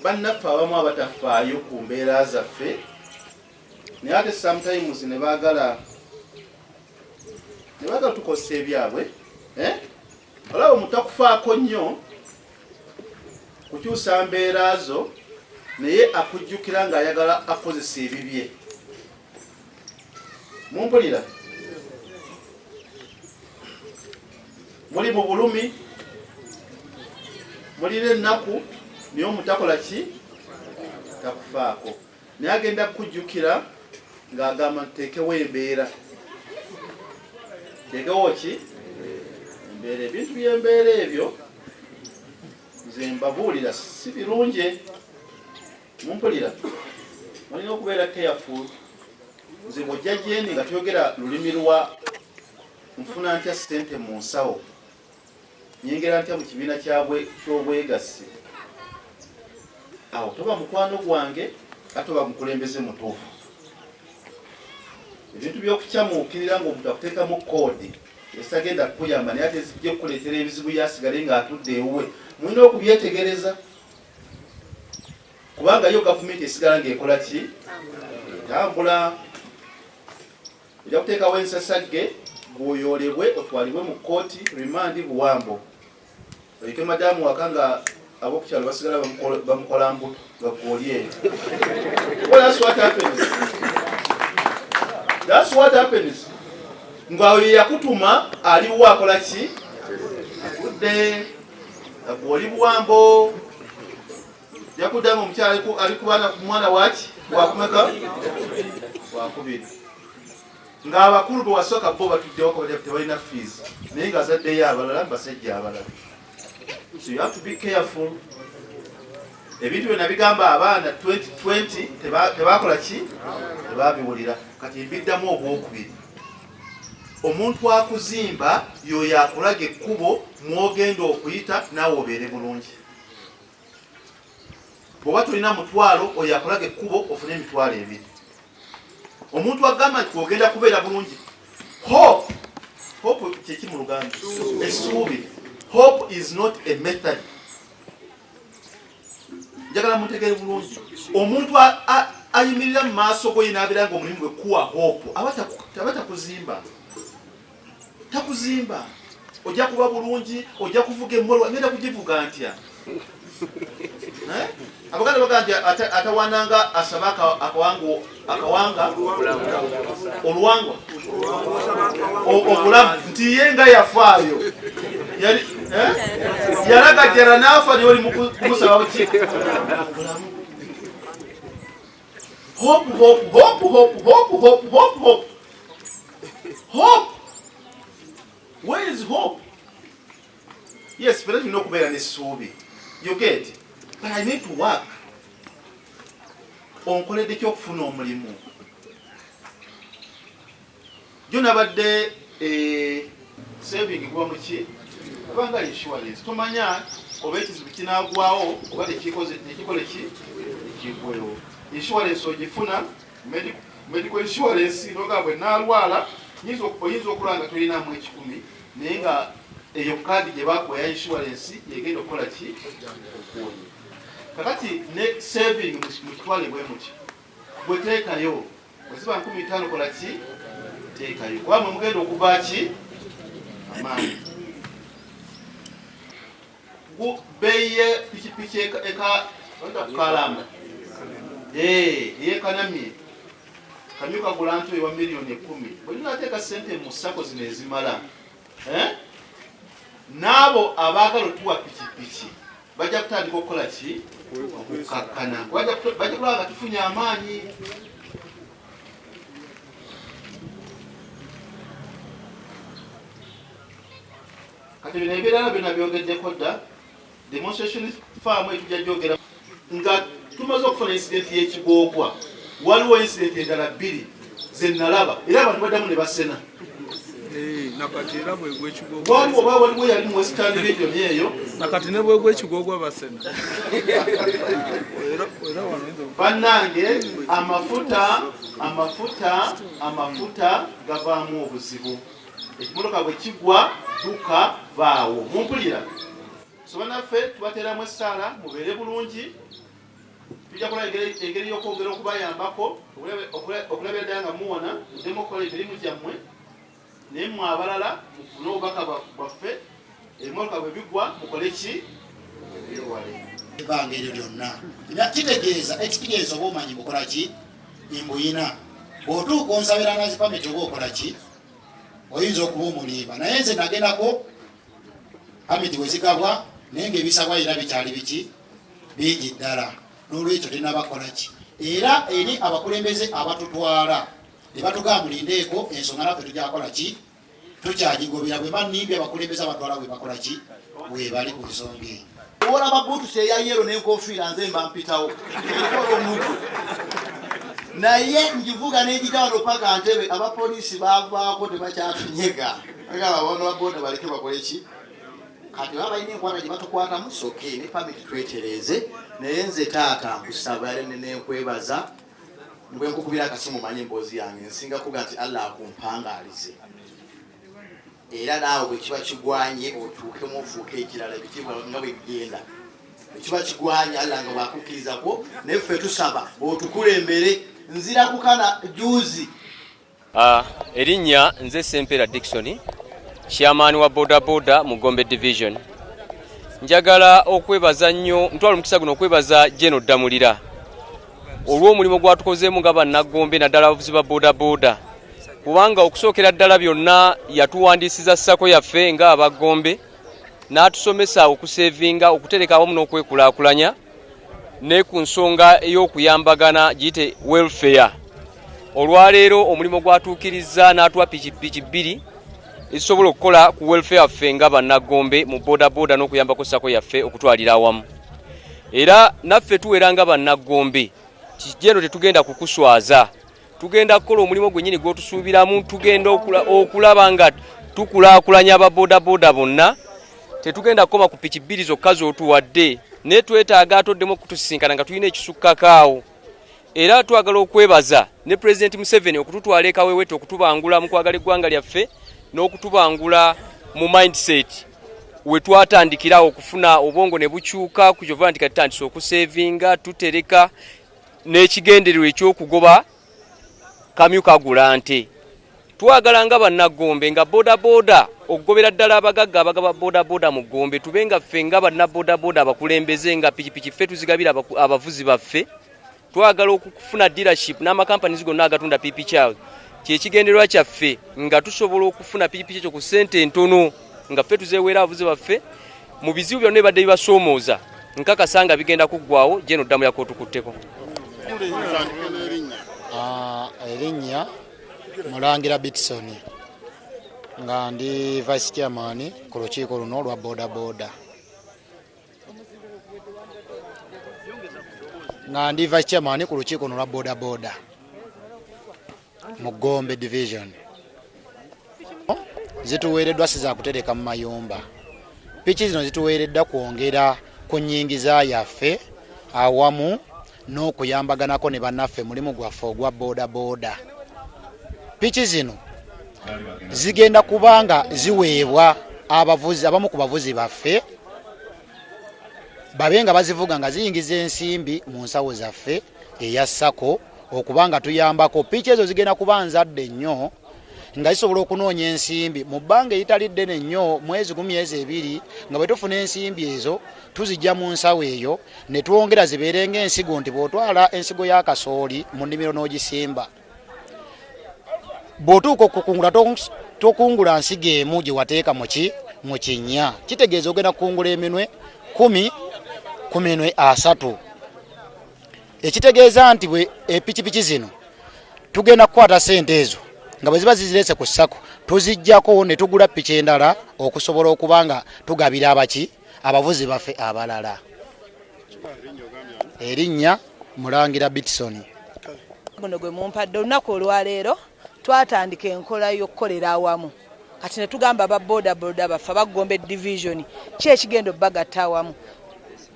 bannaffe abamu abatafaayo ku mbeera zaffe naye ate sometimes ne baagala tukosa ebyabwe. Olaba mutakufaako nnyo kukyusa mbeera zo naye akujjukira ng'ayagala akozesa ebibye. Mumpulira. Muli mu bulumi, mulina ennaku naye omutakola ki? Takufaako. Naye agenda kukujjukira ng'agamba nteekewo embeera. Teekewo ki? Embeera. Ebintu by'embeera ebyo nze mbabuulira si birungi. Mumpulira. Mulina okubeera careful. Nze bw'ojja gyendi nga tuyogera lulimi lwa nfuna ntya ssente mu nsawo. Nyengera ntya mu kibiina ky'obwegassi. Awo toba mukwano gwange ate oba mukulembeze mutuufu. Ebintu by'okukyamuukirira ng'omuntu akuteekamu koodi esitagenda kukuyamba naye ate zijja kukuleetera ebizibu yasigale ng'atudde ewuwe. Mulina okubyetegereza kubanga yo gavumenti esigala ng'ekola ki? Etambula. Ojja kuteekawo ensasagge bw'oyoolebwe otwalibwe mu kkooti remand buwambo. Oyike madamu waka nga ab'okukyalo basigala bamukola mbuto nga gwoli eyo. Well, that's what happens. That's what happens. Nga oyo yakutuma aliwo akola ki? Akudde nga gwoli buwambo. Yakuddanga omukyala ali kubaana ku mwana waki? Wakumeka? Wakubiri. Ng'abakulu bwe wasooka bo batuddewo ko tebalina fees. Naye ng'azaddeyo abalala basajja abalala. So you have to be careful. Ebintu byonna bigamba abaana 2020 tebakola ki? Tebabiwulira. Kati mbiddamu ogwokubiri. Omuntu akuzimba y'oyo akulaga ekkubo mw'ogenda okuyita naawe obeere bulungi. Bw'oba tolina mutwalo oyo akulaga ekkubo ofune emitwalo ebiri. Omuntu agamba nti ogenda kubeera bulungi. Hope kyeki mu Luganda? Essuubi. Hope is not a method. Njagala mutegeere bulungi. Omuntu ayimirira mu maaso go n'abeera ng'omulimu gwe kuwa hope aba takuzimba. takuzimba ojja kuba bulungi ojja kuvuga emmolwa ngenda kugivuga ntya abaganda baga nti atawananga asaba akawanga oluwangwa obulamu nti ye nga yafaayo yalagajjala n'afa lyoli mukusaba ki hope hope hope hope hope hope hope hope hope. Where is hope? Yes, but you know kubeera n'essuubi. You get it? But I need to work. Onkoledde ki okufuna omulimu? Jo nabadde saving gwa muki? Abanga insurance. Tomanya oba ekizibu kinaagwawo oba tekikole ki? Ekigwewo. Insurance ogifuna medical insurance nogabwe nalwala oyinza okulanga tulinamu 10 naye nga eyo kaadi gye bakuwa ya insurance yegenda okukola ki okuwonya kakati ne saving mukitwale bwe muki bweteekayo bweziba 15 kola ki teekayo kuba mwe mugenda okuva ki amaanyi beye pikipiki eka kalamba yekanamye kamyuka gulanto ewa milioni 10 bwelina ateeka sente mu sako zino ezimala n'abo abaagala otuwa pikipiki bajja kutandika okukola ki okukakkana bajja kulaba nga tufunye amaanyi kati bino ebirala byonna byogeddeko dda demonstration farm etujja gyogera nga tumaze okufuna incidenti y'ekigoogwa waliwo incidenti endala 2 zenalaba era abantu baddamu ne basena waliwo yali mu western region eyo nakati ne bwegwa ekigogwa basena bannange amafuta gavaamu obuzibu ekimotoka bwe kigwa duka vaawo mumpulira so bannaffe tubateeramu essaala mubeere bulungi tujja kola engeri y'okwongera okubayambako okulabira ddala nga muwona muddemu okukola emirimu gyammwe naye mmwe abalala mufune obubaka bwaffe ebimotoka bwe bigwa mukole ki ebyewale ebbanga eryo lyonna kitegeeza experience oba omanyi bukola ki imbuyina bw'otuuka onsabira nazipameti oba okola ki oyinza okuba omulimba naye nze nagendako pameti wezigabwa naye ngaebisabwa era bikyali biki bingi ddala n'olwekyo tenabakola ki era eri abakulembeze abatutwala ne batugamba mulindeeko ensonga naffe tujakola ki tukyagigobera bwe banimbye abakulembeze abatwala bwe bakola ki webali ku nsonga eyo olaba butusi eya yero n'enkofiira nze mba mpitawo ekola omutu naye ngivuga n'ejija wano paka Ntebe abapoliisi baavaako tebakyafinyega agamba bano baboda baleke bakole ki kati baba balina enkwata gye batukwatamu soke ne pamiti twetereeze naye nze taata nkusaba nenkwebaza bwe nkukubira akasimu manye emboozi yange nsinga kuga nti Allah akumpangalize era naawe bwe kiba kigwanye otuukemu ofuuke ekirala ebitibwa nga bwe bigenda ekiba kigwanye Allah nga bwakukkirizako naye ffe tusaba otukulembere nzira kukana juzi erinnya nze Sempera Dickson chairman wa Boda Boda mu Gombe Division. Njagala okwebaza nnyo ntwala omukisa guno okwebaza General Damulira olw'omulimu gwatukozeemu nga bannagombe naddala abavuzi ba Boda Boda kubanga okusookera ddala byonna yatuwandiisiza ssako yaffe nga abagombe n'atusomesa okusevinga okutereka awamu n'okwekulaakulanya ne ku nsonga ey'okuyambagana giyite welfare. Olwaleero omulimu gwatuukiriza n'atuwa pikipiki 2 ezisobola okukola ku welfare ffe nga bannagombe mu Boda Boda n'okuyambako ssako yaffe okutwalira awamu. Era naffe tuwera nga bannagombe kijeno tetugenda kukuswaza, tugenda kukola omulimu gwennyini gw'otusuubiramu, tugenda okulaba nga tukulaakulanya aba Boda Boda bonna, tetugenda kukoma ku piki 2 zokka z'otuwadde naye twetaaga atoddemu okutusisinkana nga tulina ekisukkakaawo. Era twagala okwebaza ne President Museveni okututwala eka weewete okutubangula mu kwagala eggwanga lyaffe n'okutubangula mu mindset we twatandikira okufuna obwongo ne bukyuka ku kyova nti katandise okusevinga tutereka n'ekigendererwa ekyokugoba kamyuka gulante. twagala nga bannagombe nga bodaboda okugobera ddala abagagga abagaba bodaboda mu Gombe tube nga ffe nga bannabodaboda abakulembeze nga pikipiki ffe tuzigabira abavuzi baffe. Twagala okufuna dealership n'amakampanizi gonna agatunda PP Charles kyekigendererwa kyaffe nga tusobola okufuna pikipiki ekyo ku ssente ntono nga ffe tuzeeweera abavuzi baffe mu bizibu byonna ebadde bibasoomooza nkakasa nga bigenda kuggwawo General Ddamu yakootukutteko. Erinnya Mulangira Bitson nga ndi vice chairman ku lukiiko luno lwa bodaboda. Nga ndi vice chairman ku lukiiko luno lwa bodaboda mu Gombe division. Zituweereddwa siza kutereka mu mayumba. Piki zino zituweeredda kwongera ku nnyingiza yaffe awamu n'okuyambaganako ne bannaffe mulimu gwaffe ogwa bodaboda. Piki zino zigenda kubanga ziweebwa abavuzi abamu ku bavuzi baffe babe nga bazivuga nga ziyingiza ensimbi mu nsawo zaffe eya SACCO okubanga tuyambako. Piki ezo zigenda kuba nzadde nnyo nga zisobola okunoonya ensimbi mu bbanga eritali ddene nnyo mwezi gumu myezi ebiri nga bwe tufuna ensimbi ezo tuzijja mu nsawo eyo ne twongera zibeere ng'ensigo nti bw'otwala ensigo ya kasooli mu nnimiro n'ogisimba bw'otuuka okukungula tokungula nsigo emu gye wateeka mu kinnya kitegeeza ogenda kukungula eminwe 10 ku minwe 3 ekitegeeza nti bwe epikipiki zino tugenda kukwata ssente ezo nga bwe ziba zizirese ku SACCO tuzijjako ne tugula piki endala okusobola okubanga tugabira abavuzi baffe abalala. Erinnya Mulangira Bitson. Guno gwe mumpadde olunaku olwaleero twatandika enkola y'okukolera awamu kati ne tugamba aba bodaboda baffe aba Gombe division ki ekigendo bagatta awamu.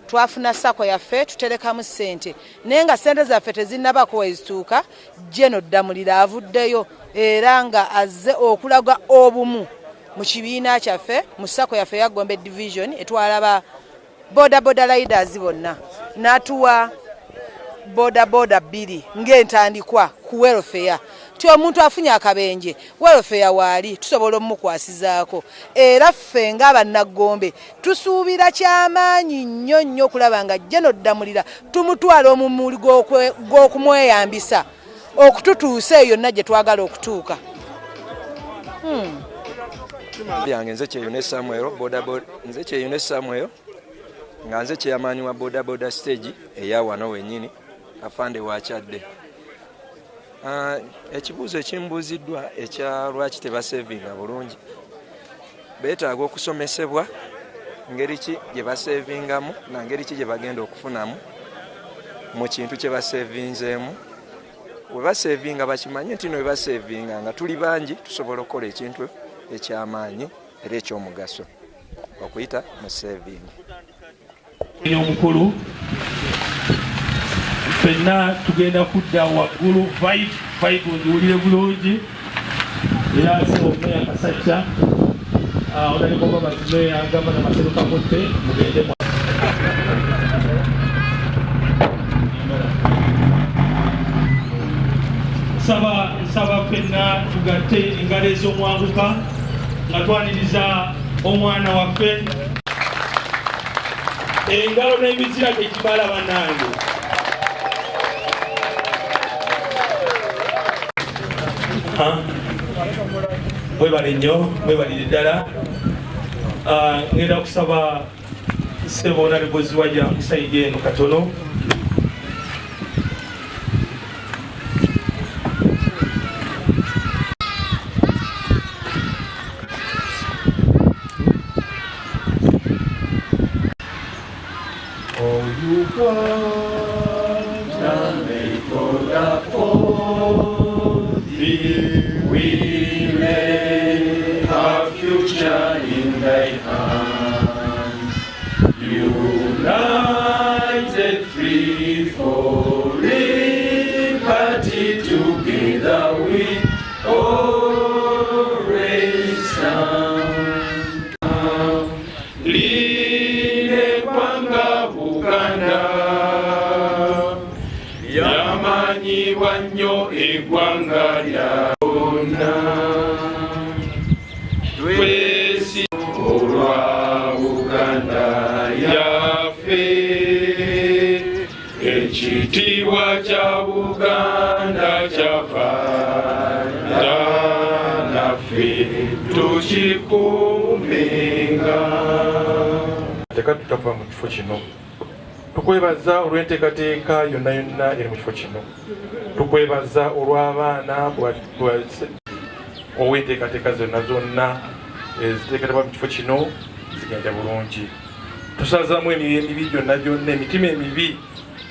Twafuna SACCO yaffe tuterekamu ssente naye nga ssente zaffe tezinnabako wezituuka General Ddamu avuddeyo era nga azze okulaga obumu mu kibiina kyaffe mu SACCO yaffe ya Gombe division etwala ba bodaboda riders bonna n'atuwa bodaboda 2 ng'entandikwa ku welfare ti omuntu afunye akabenje welfare waali tusobola omukwasizaako era ffe ng'abannagombe tusuubira kyamaanyi nnyo okulaba nga General Ddamu tumutwala omumuli gw'okumweyambisa okututuusa eyo yonna gye twagala okutuuka. Yange nze Kyeyune Samuel bodaboda nze Kyeyune Samuel nga nze kyeyamaanyi wa bodaboda stage eya wano wennyini afande wakyadde. Ekibuuzo ekimbuuziddwa ekya lwaki tebasevinga bulungi beetaaga okusomesebwa ngeri ki gye basevingamu na ngeri ki gye bagenda okufunamu mu kintu kye basevinzeemu. We basevinga bakimanye nti no we basevinga nga tuli bangi tusobola okukola ekintu ekyamaanyi era ekyomugaso okuyita mu saving. Omukulu ffenna tugenda kudda waggulu vibe ngiwulire bulungi era omeya Kasajja onaliko babazimeya gavana Masiro Kakotte mugende saba ffenna tugatte engalo ez'omwanguka nga twaniriza omwana waffe engalo n'emizira gyekimala bannange. Mwebale nnyo mwebalire ddala. Ngenda kusaba ssebo nalebozi wajja musaidi eno katono. Yamanyibwa nnyo eggwanga lyonna. Ekitiibwa kya Buganda kyafaayo naffe tukikuumenga. Teka tutava mu kifo kino. Tukwebaza olw'enteekateeka yonna yonna eri mu kifo kino. Tukwebaza olw'abaana ow'enteekateeka zonna eziteekebwa mu kifo kino zigenda bulungi. Tusazaamu emyoyo emibi gyonna emitima emibi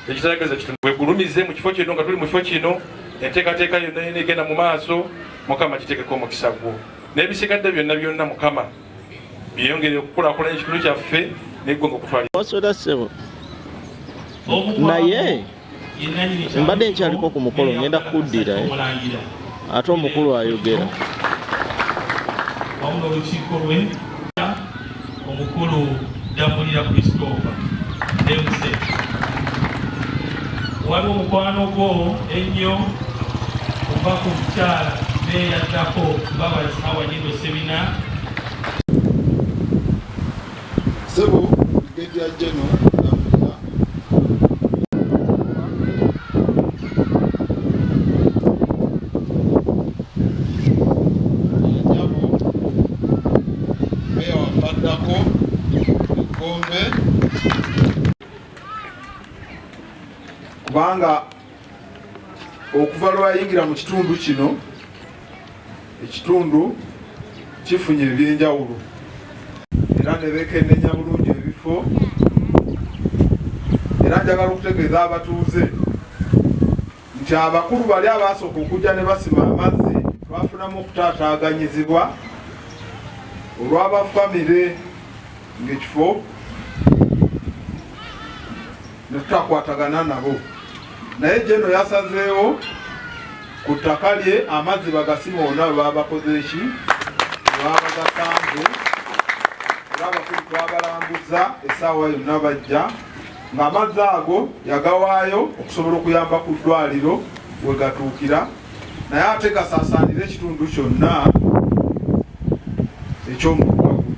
ekitayageza kitundu wegulumize mu kifo kino nga tuli mu kifo kino enteekateeka yonna yonna egenda mu maaso. Mukama kiteekeko omukisa gwo n'ebisigadde byonna Mukama byeyongere okukulaakulanya ekitundu kyaffe n'eggwanga okutwalira. Naye mbadde nkyaliko ku mukolo ngenda kuddira ate omukulu ayogera. Wamu n'olukiiko lwe omukulu Damulira Christopher Demuse waliwo omukwano gwo ennyo okuva ku mukyala beeyaddako Mbabazi Awanyindo Sebina Sebo Brigadier General Damulira Nyabo Meya wafaddako Mukombe kubanga okuva lwayingira mu kitundu kino ekitundu kifunye ebyenjawulo era ne beekennenya bulungi ebifo era njagala okutegeeza abatuuze nti abakulu bali abaasooka okujja ne basima amazzi twafunamu okutaataaganyizibwa olw'abafamire ng'ekifo ne tutakwatagana nabo naye jeno yasazeewo ku ttaka lye amazzi bagasima ona bwe babakoze eki babagasanze era abakulu twabalambuza essaawa yonna bajja ng'amazzi ago yagawaayo okusobola okuyamba ku ddwaliro we gatuukira naye ate gasaasaanira ekitundu kyonna eky'omugwagu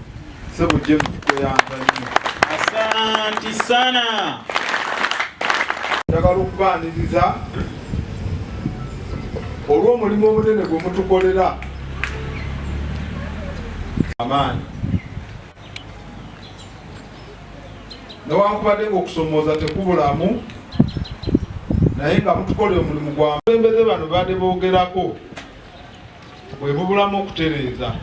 sebo jeno tukweyanza nnyo. Asanti sana. Njagala okubaaniriza olw'omulimu omunene gwe mutukolera amaanyi newankubadde ng'okusomooza tekubulamu naye nga mutukolera omulimu gwa kulembeze bano badde boogerako bwe bubulamu okutereeza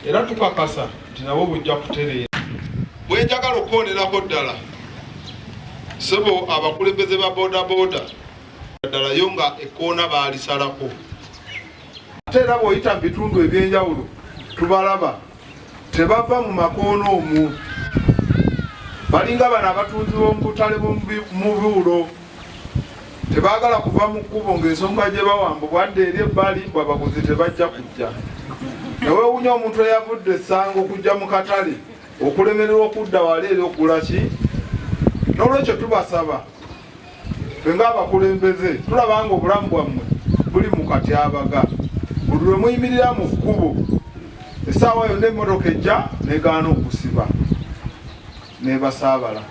era tukakasa nti nabo bujja kutereeza. Bwe njagala okwonerako ddala sebo abakulembeze ba bodaboda ddala yo nga ekkoona baalisalako ate era bw'oyita mu bitundu ebyenjawulo tubalaba tebava mu makoono omwo balinga bano abatunzi b'omu butale mu buulo tebaagala kuva mu kkubo ng'ensonga gye bawamba bwadde eri ebbali bwe abaguzi tebajja kujja neweewunya omuntu eyavudde essango okujja mu katale okulemererwa okudda wali eri okugula ki. N'olwekyo tubasaba ffe ng'abakulembeze tulaba nga obulamu bwammwe buli mu katyabaga buli lwe muyimirira mu kkubo essaawa yonna emmotoka ejja negaana okusiba nebasaabala.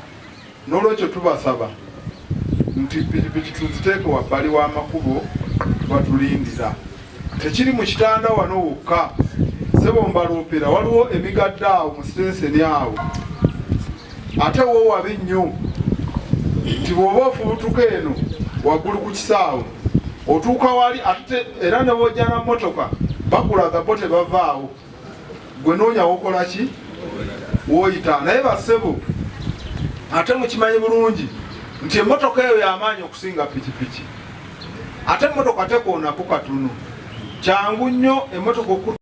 N'olwekyo tubasaba nti pikipiki tuziteeke wabbali w'amakubo batulindira. Tekiri mu kitanda wano wokka sebo mbaloopera waliwo emigadde awo mu sitenseni awo ate woowabe nnyo nti bw'oba ofubutuka eno waggulu ku kisaawe otuuka wali ate era ne bw'ojja na mmotoka bakulaga bo tebavaawo gwe noonya wokola ki wooyita. Naye bassebo ate mukimanyi bulungi nti emmotoka eyo y'amaanyi okusinga pikipiki ate emmotoka tekoonako katono kyangu nnyo emmotoka oku.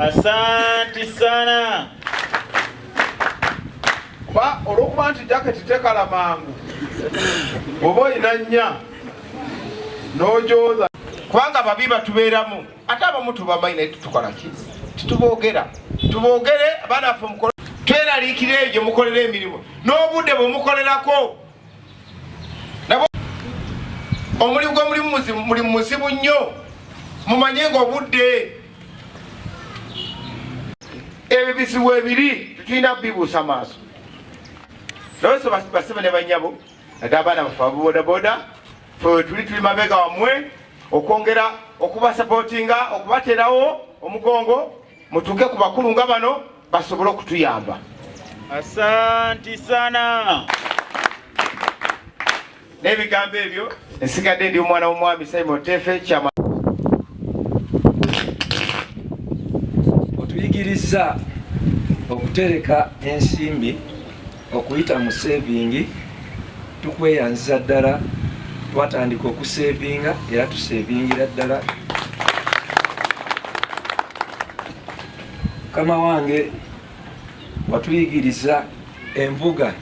Asanti sana. Olwokuba nti jaketi tekala mangu oba olina nnya n'ojooza kubanga babi batubeeramu ate abamu tubamanyi naye tutukola ki tituboogera tuboogere abaana baffe mukole tweraliikira egyo mukolera emirimu n'obudde bwe mukolerako nabo omulimu mulimu muzibu nnyo mumanye ng'obudde ebyo bizibu ebiri tulina bibuusa maaso. Nawe basebe ne banyabo naddala abaana baffe ababodaboda fe tuli mabega wammwe okwongera okubasapootinga okubateerawo omugongo mutuuke ku bakulu nga bano basobole okutuyamba. Asanti sana. N'ebigambo ebyo nsigadde ndi omwana w'omwami Simon Tefe kyama otuyigiriza okutereka ensimbi okuyita mu sevingi. Tukweyanziza ddala twatandika okusevinga era tusevingira ddala. Mukama wange watuyigiriza envuga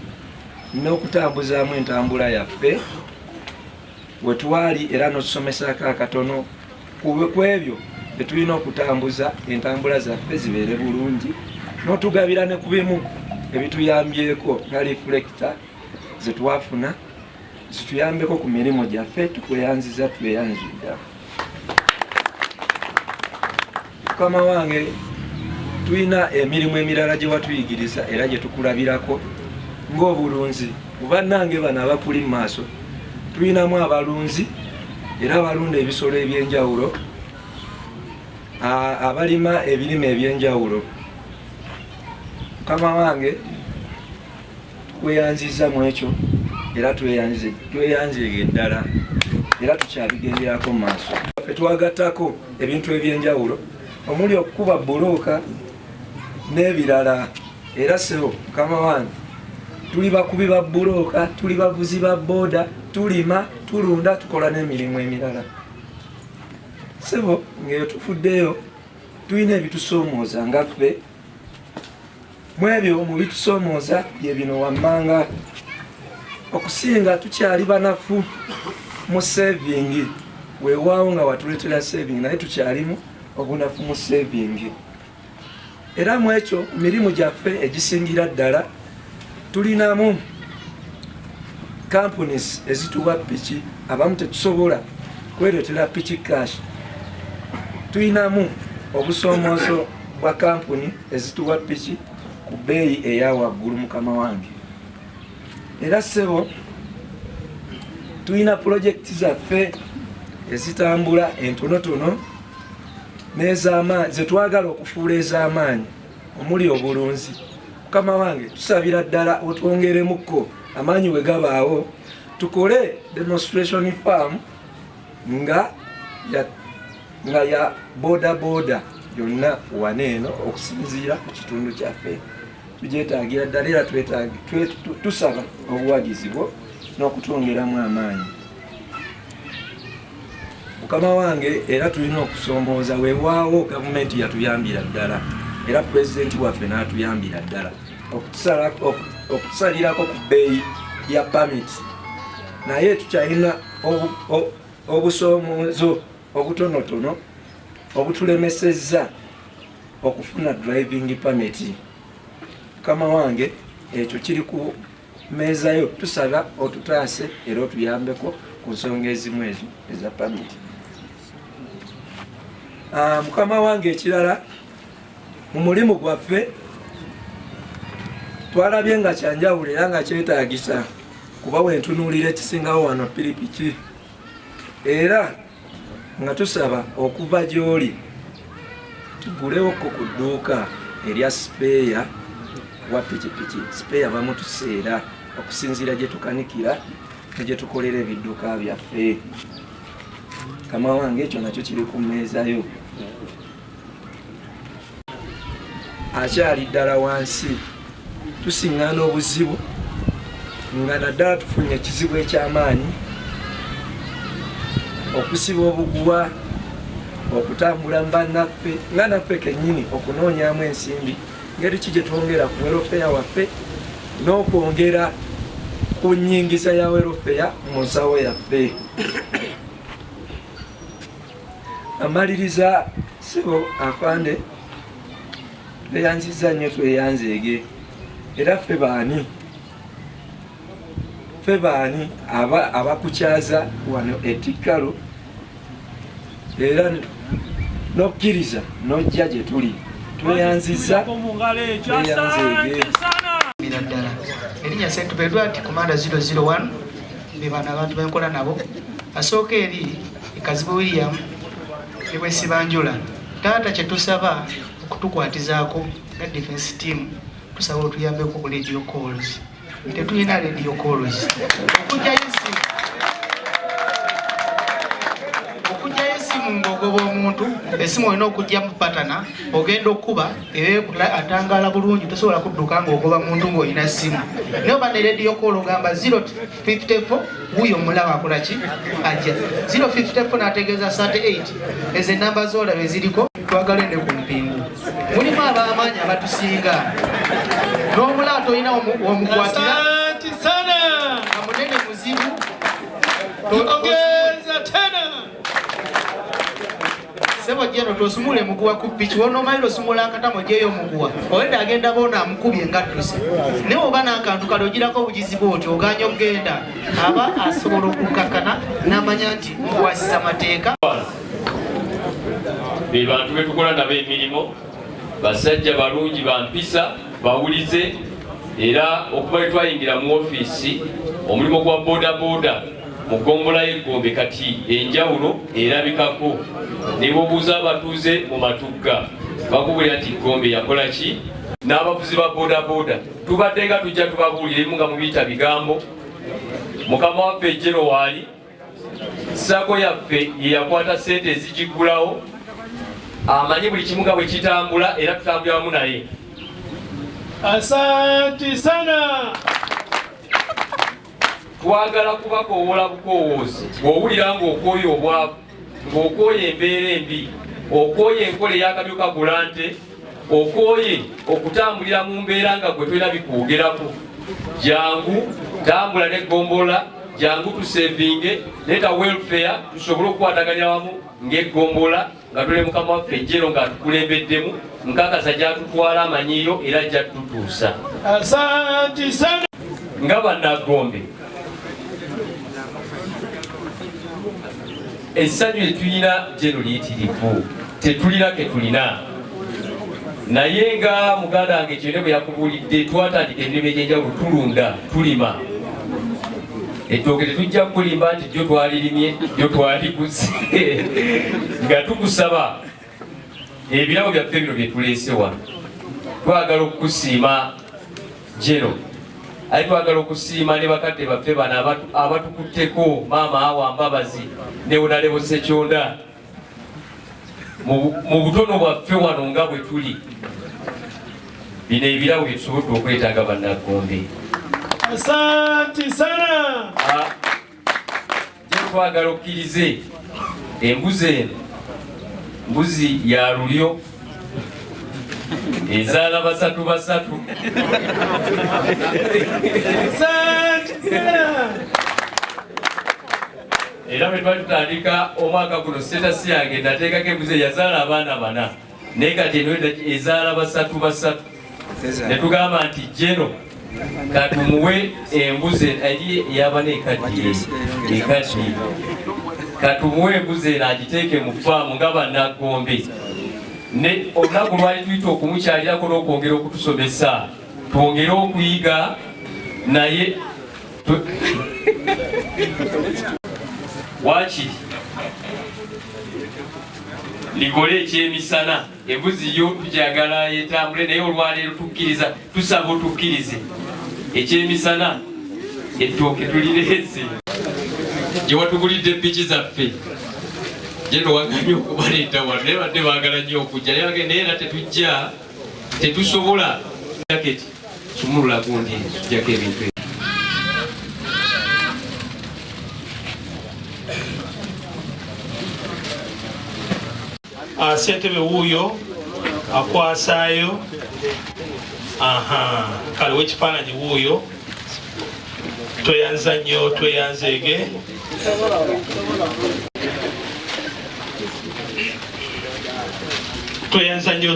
n'okutambuzaamu entambula yaffe we twali era n'otusomesaako akatono ku ebyo bye tulina okutambuza entambula zaffe zibeere bulungi, n'otugabira ne ku bimu ebituyambyeko nga reflector ze twafuna zituyambeko ku mirimu gyaffe. Tukweyanziza tweyanzidda. Mukama wange tulina emirimu emirala gye watuyigiriza era gye tukulabirako ng'obulunzi. Mubannange bano abakuli mu maaso tulinamu abalunzi era abalunda ebisolo eby'enjawulo, abalima ebirime eby'enjawulo. Mukama wange tukweyanziza mu ekyo era tweyanzige ddala era tukyabigenderako mu maaso. Ffe twagattako ebintu eby'enjawulo omuli okukuba bbulooka n'ebirala. Era sebo Mukama wange tuli bakubi ba bbulooka, tuli bavuzi ba booda, tulima, tulunda, tukola n'emirimu emirala. Sebo ng'eyo tufuddeyo tulina ebitusoomooza nga ffe. Mu ebyo mu bitusoomooza bye bino wammanga. Okusinga tukyali banafu mu sevingi. Weewaawo nga watuleetera sevingi naye tukyalimu obunafu mu sevingi. Era mu ekyo mirimu gyaffe egisingira ddala tulinamu companies ezituwa piki. Abamu tetusobola kwereetera piki cash. Tulinamu obusoomoozo bwa kampuni ezituwa piki ku bbeeyi eya waggulu. Mukama wange era ssebo tulina pulojekiti zaffe ezitambula entonotono n'ez'amaanyi ze twagala okufuula ez'amaanyi omuli obulunzi. Mukama wange tusabira ddala otwongeremukko amaanyi we gabaawo tukole demonstration farm nga ya boda yonna waneeno okusinziira ku kitundu kyaffe. Tugyetaagira ddala era tusaba obuwagizi bwo n'okutwongeramu amaanyi. Mukama wange era tulina okusoomooza weewaawo gavumenti yatuyambira ddala era pulezidenti waffe n'atuyambira ddala okutusalirako ku bbeeyi ya pamit, naye tukyalina obusoomoozo obutonotono obutulemesezza okufuna driving permit. Mukama wange ekyo kiri ku meeza yo, tusaba otutaase era otuyambeko ku nsonga ezimu ezo eza permit. Mukama wange ekirala mu mulimu gwaffe twalabye nga kyanjawulo era nga kyetaagisa kuba wentunuulira ekisingawo wano piripiki era nga tusaba okuva gy'oli tugulewoko ku dduuka erya sipeeya wa pikipiki. Sipeeya bamutuseera okusinziira gye tukanikira ne gye tukolera ebidduka byaffe. Kama wange ekyo nakyo kiri ku mmeeza yo. Akyali ddala wansi tusiŋŋaana obuzibu nga naddala tufunye ekizibu eky'amaanyi okusiba obuguwa, okutambula mu bannaffe nga naffe kennyini okunoonyaamu ensimbi ngeri ki gye twongera ku welofeya waffe n'okwongera ku nnyingiza ya welofeya mu nsawo yaffe. Amaliriza sibo afande tweyanziza nnyo tweyanzeege era ffe baani abakukyaza wano etikkalo era n'okkiriza n'ojja gye tuli tweyanziza tweyanzeege. Erinnya St. Edward Commander 001 be bana abantu benkola nabo asooka eri Kazibu William ne Bwesibanjula taata kye tusaba okutukwatizaako nga defense team tusaba otuyambeko ku radio calls tetulina radio calls okujjayo esimu ng'ogoba omuntu esimu olina okujja mu patana ogenda okuba era atangala bulungi tosobola kudduka ng'ogoba muntu ng'olina essimu naye oba ne radio call ogamba 054 wuyo omulaba akola ki ajja 054 n'ategeeza 38 ezo enamba z'olaba eziriko twagala ende ku mpingu mulimu ab'amaanyi abatusinga n'omulaato olina omukwatira amunene muzibu ongeza tena sebo jeno tosumule muguwa ku pitch wono mailo sumula akatamo jeyo muguwa oyenda agenda bona amukubye ngatuse ne obana akantu kalogirako obugizi bwoti oganya ogenda aba asobola okukakana n'amanya nti mukwasiza mateeka be bantu betukola nabo emirimu basajja balungi bampisa bawulize era okuba twayingira mu ofiisi omulimu gwa bodaboda mu ggombola y'Egombe kati enjawulo erabikako ne bobuuza abatuuze mu matugga bakubulira nti Gombe yakola ki n'abavuzi ba bodaboda tubadde nga tujja tubabuuliremu nga mubiyita bigambo mukama waffe ejjero waali sako yaffe ye yakwata ssente ezigigulawo amanyi buli kimu nga bwe kitambula era tutambulira wamu naye. Asante sana. Twagala kubakoowola bukowoozi bw'owulira ng'okooye obwavu ng'okooye embeera embi okooye enkola ey'akabyo kagula nte okooye okutambulira mu mbeera nga gwe tolina bikuwogerako jangu tambula n'eggombola jangu tusevinge leta welfare tusobole okukwataganya wamu ng'eggombola nga tule mukama waffe ejjero ng'atukulembeddemu nkakasa gyatutwala amanyiiro era gyatutuusa. Asante sana. Nga bannagombe essanyu etulina jeno liyitirivu tetulina ke tulina naye nga muganda wange kyone bwe yakubuulidde twatandika emirimu egy'enjawulo tulunda tulima ettooke tetujja kulimba nti jjo twalirimye jjo twaliguze nga tukusaba ebirabo byaffe bino bye tuleese wano twagala okukusiima jeno aye twagala okusiima ne bakadde baffe bano abatukutteko maama Awa Mbabazi ne Wonalebo Ssekyonda mu butono bwaffe wano nga bwe tuli bino ebirabo bye tusobodde okwetaaga bannagombe. Asante sana. Twagala okkirize embuzi eno mbuzi ya lulyo ezaala basatu basatu. Era bwe twali tutandika omwaka guno sitasi yange nateekako embuzi yazaala abaana bana naye kati eno ezaala basatu basatu ne tugamba nti jeno katumuwe embuzi eri eyabana ekaddiye katumuwe embuzi eno agiteeke mu faamu nga bannagombe ne olunaku lwali tuyita okumukyalirako n'okwongera okutusomesa twongere okuyiga naye wakiri likole ekyemisana embuzi yo tukyagala etambule naye olwaleero tukkiriza tusaba otukkirize ekyemisana ettooke tulireese gye watugulidde ppiki zaffe jeno wagambye okubaleeta wano naye badde baagala nnyo okujja naye era tetujja tetusobola jaketi sumulula gundi tujjako ebintu ssentebe wuuyo akwasaayo kale w'ekifaananyi wuuyo tweyanza nnyo tweyanzeege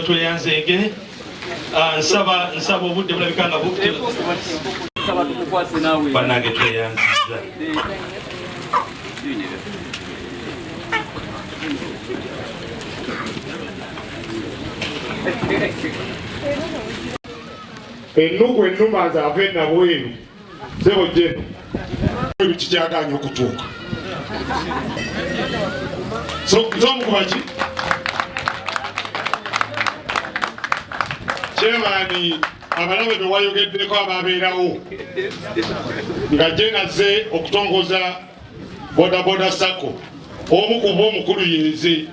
tweyanzeege nsaba obudde bulabika nga bannange tweyanziza ennugu ennuma zaave nabweru sebo jeno kikyagaanye okutuuka. Z'omukubaki Chairman abalabe be wayogeddeko ababeerawo nga gye naze okutongoza bodaboda sako omu ku bo omukulu yenze